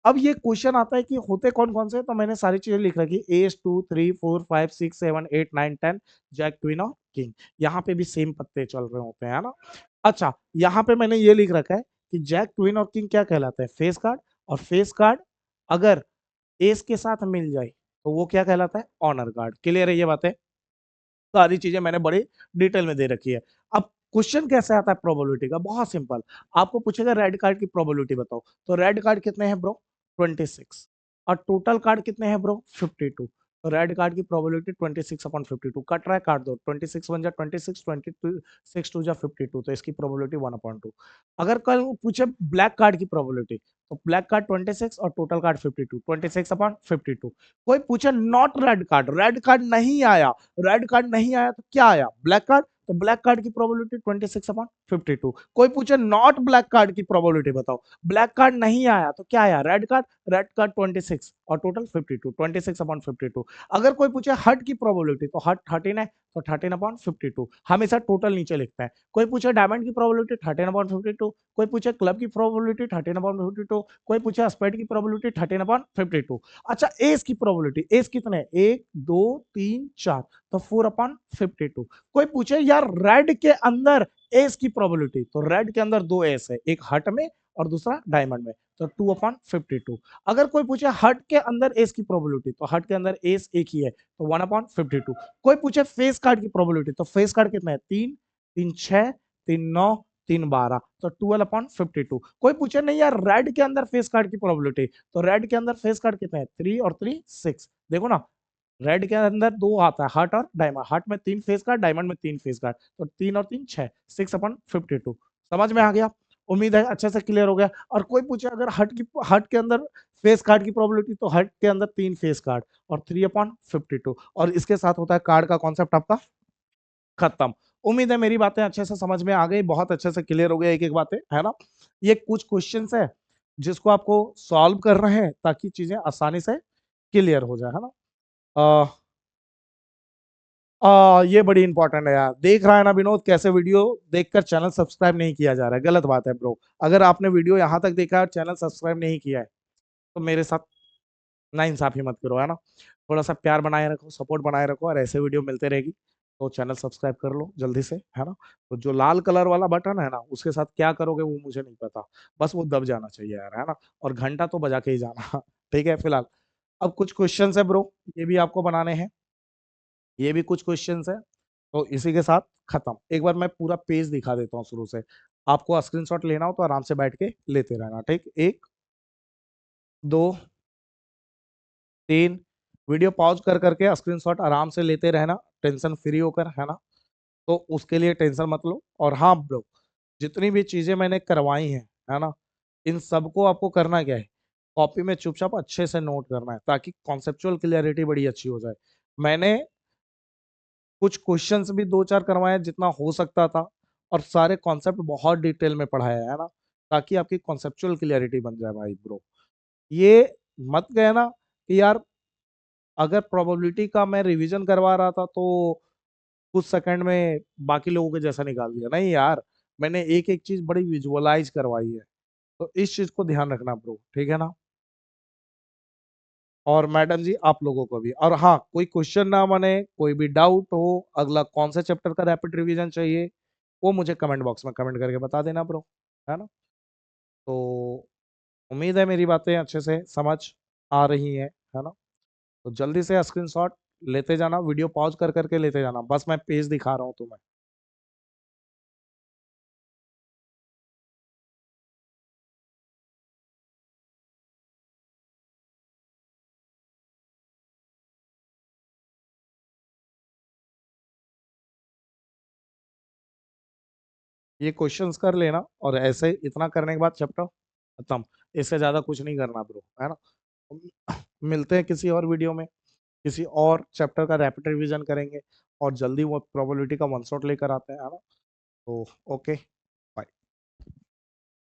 अब ये क्वेश्चन आता है कि होते कौन कौन से, तो मैंने सारी चीजें लिख रखी, एस 2 3 4 5 6 7 8 9 10, जैक क्वीन और किंग। यहाँ पे भी सेम पत्ते चल रहे होते हैं, है ना। अच्छा, यहाँ पे मैंने ये लिख रखा है कि जैक क्वीन और किंग क्या कहलाता है, फेस कार्ड। और फेस कार्ड अगर एस के साथ मिल जाए तो वो क्या कहलाता है, ऑनर कार्ड। क्लियर है ये बातें, सारी चीजें मैंने बड़ी डिटेल में दे रखी है। अब क्वेश्चन कैसे आता है प्रोबेबिलिटी का, बहुत सिंपल। आपको पूछेगा रेड कार्ड की प्रोबेबिलिटी बताओ, तो रेड कार्ड कितने हैं ब्रो, 26। और टोटल कार्ड कितने हैं ब्रो, 52। तो रेड कार्ड की प्रोबेबिलिटी 26/52, कट रहा है काट दो, 26 बन जा 26, 22 6 2 जा 52, तो इसकी प्रोबेबिलिटी 1/2। अगर कल पूछे ब्लैक कार्ड की प्रोबेबिलिटी, तो ब्लैक कार्ड 26 और टोटल कार्ड 52, 26/52। कोई पूछे not red card, red card नहीं आया, रेड कार्ड नहीं आया तो क्या आया, ब्लैक कार्ड। तो ब्लैक कार्ड की प्रोबेबिलिटी 26/52। कोई पूछे नॉट ब्लैक कार्ड की प्रोबेबिलिटी बताओ, ब्लैक कार्ड नहीं आया तो क्या आया, रेड कार्ड। रेड कार्ड 26 और टोटल 52, 26/52। अगर कोई पूछे हट की प्रोबेबिलिटी, तो हट 13 है, तो 13/52। हमेशा टोटल नीचे लिखता है। कोई पूछे डायमंड की प्रोबेबिलिटी 13/52, कोई पूछे क्लब की प्रोबेबिलिटी 13/52, कोई पूछे स्पेड की प्रोबेबिलिटी 13/52। अच्छा, एस की प्रोबेबिलिटी, एस कितने हैं, 1 2 3 4, तो 4/52। कोई पूछे यार रेड के अंदर एस की प्रोबेबिलिटी, तो रेड के अंदर 2 एस है, एक हट में और दूसरा डायमंड में, तो 2/52। अगर कोई पूछे हट के अंदर एस की प्रोबेबिलिटी, तो हट के अंदर एस एक ही है, तो 1/52। कोई पूछे फेस कार्ड की प्रोबेबिलिटी, तो फेस कार्ड कितना है, 3 3 6 3 9 3 12, तो 12/52। कोई पूछे नहीं यार रेड के अंदर फेस कार्ड की प्रोबेबिलिटी, तो रेड के अंदर फेस कार्ड कितने हैं, 3 और 3 6। देखो ना, रेड के अंदर 2 आता है, हट और डायमंड। हट में 3 फेस कार्ड, डायमंड में 3 फेस कार्ड, तो 3 और 3 6, 6/52। समझ में आ गया, उम्मीद है अच्छे से क्लियर हो गया। और कोई पूछे अगर हट के अंदर फेस कार्ड की प्रोबेबिलिटी, तो हट के अंदर 3 फेस कार्ड और 3/52, और इसके साथ होता है कार्ड का कॉन्सेप्ट आपका खत्म। उम्मीद है मेरी बातें अच्छे से समझ में आ गई, बहुत अच्छे से क्लियर हो गया एक एक बातें, है ना। ये कुछ क्वेश्चंस है जिसको आपको सॉल्व कर रहे हैं ताकि चीजें आसानी से क्लियर हो जाए, है ना। ये बड़ी इंपॉर्टेंट है यार। देख रहा है ना विनोद, कैसे वीडियो देखकर चैनल सब्सक्राइब नहीं किया जा रहा है? गलत बात है ब्रो। अगर आपने वीडियो यहाँ तक देखा है और चैनल सब्सक्राइब नहीं किया है, तो मेरे साथ ना इंसाफी मत करो, है ना। थोड़ा सा प्यार बनाए रखो, सपोर्ट बनाए रखो, और ऐसे वीडियो मिलते रहेगी। तो चैनल सब्सक्राइब कर लो जल्दी से, है ना। तो जो लाल कलर वाला बटन है ना, उसके साथ क्या करोगे वो मुझे नहीं पता। बस वो दब जाना चाहिए यार, है ना। और घंटा तो बजा के ही जाना। ठीक है फिलहाल। अब कुछ क्वेश्चंस है ब्रो, ये भी आपको बनाने हैं। ये भी कुछ क्वेश्चंस है। तो इसी के साथ खत्म। एक बार मैं पूरा पेज दिखा देता हूँ शुरू से। आपको स्क्रीनशॉट लेना हो तो आराम से बैठ के लेते रहना, ठीक। एक, दो, तीन। वीडियो पॉज कर करके स्क्रीनशॉट आराम से लेते रहना, टेंशन फ्री होकर, है ना। तो उसके लिए टेंशन मत लो। और हाँ ब्रो, जितनी भी चीजें मैंने करवाई हैं, है ना, इन सबको आपको करना क्या है, कॉपी में चुपचाप अच्छे से नोट करना है, ताकि कॉन्सेप्चुअल क्लियरिटी बड़ी अच्छी हो जाए। मैंने कुछ क्वेश्चंस भी दो चार करवाए जितना हो सकता था, और सारे कॉन्सेप्ट बहुत डिटेल में पढ़ाया है ना, ताकि आपकी कॉन्सेप्चुअल क्लियरिटी बन जाए भाई ब्रो। ये मत कहना कि यार अगर प्रोबेबिलिटी का मैं रिवीजन करवा रहा था तो कुछ सेकंड में बाकी लोगों के जैसा निकाल दिया। नहीं यार, मैंने एक एक चीज बड़ी विजुअलाइज करवाई है। तो इस चीज को ध्यान रखना ब्रो, ठीक है ना। और मैडम जी आप लोगों को भी। और हाँ, कोई क्वेश्चन ना बने, कोई भी डाउट हो, अगला कौन से चैप्टर का रैपिड रिवीजन चाहिए, वो मुझे कमेंट बॉक्स में कमेंट करके बता देना ब्रो, है ना। तो उम्मीद है मेरी बातें अच्छे से समझ आ रही हैं, है ना। तो जल्दी से स्क्रीनशॉट लेते जाना, वीडियो पॉज कर करके लेते जाना। बस मैं पेज दिखा रहा हूँ तुम्हें। ये क्वेश्चंस कर लेना, और ऐसे इतना करने के बाद चैप्टर खत्म। इससे ज्यादा कुछ नहीं करना ब्रो, है ना। मिलते हैं किसी और वीडियो में, किसी और चैप्टर का रैपिड रिवीजन करेंगे, और जल्दी वो प्रोबेबिलिटी का वन शॉट लेकर आते हैं, है ना। तो ओके।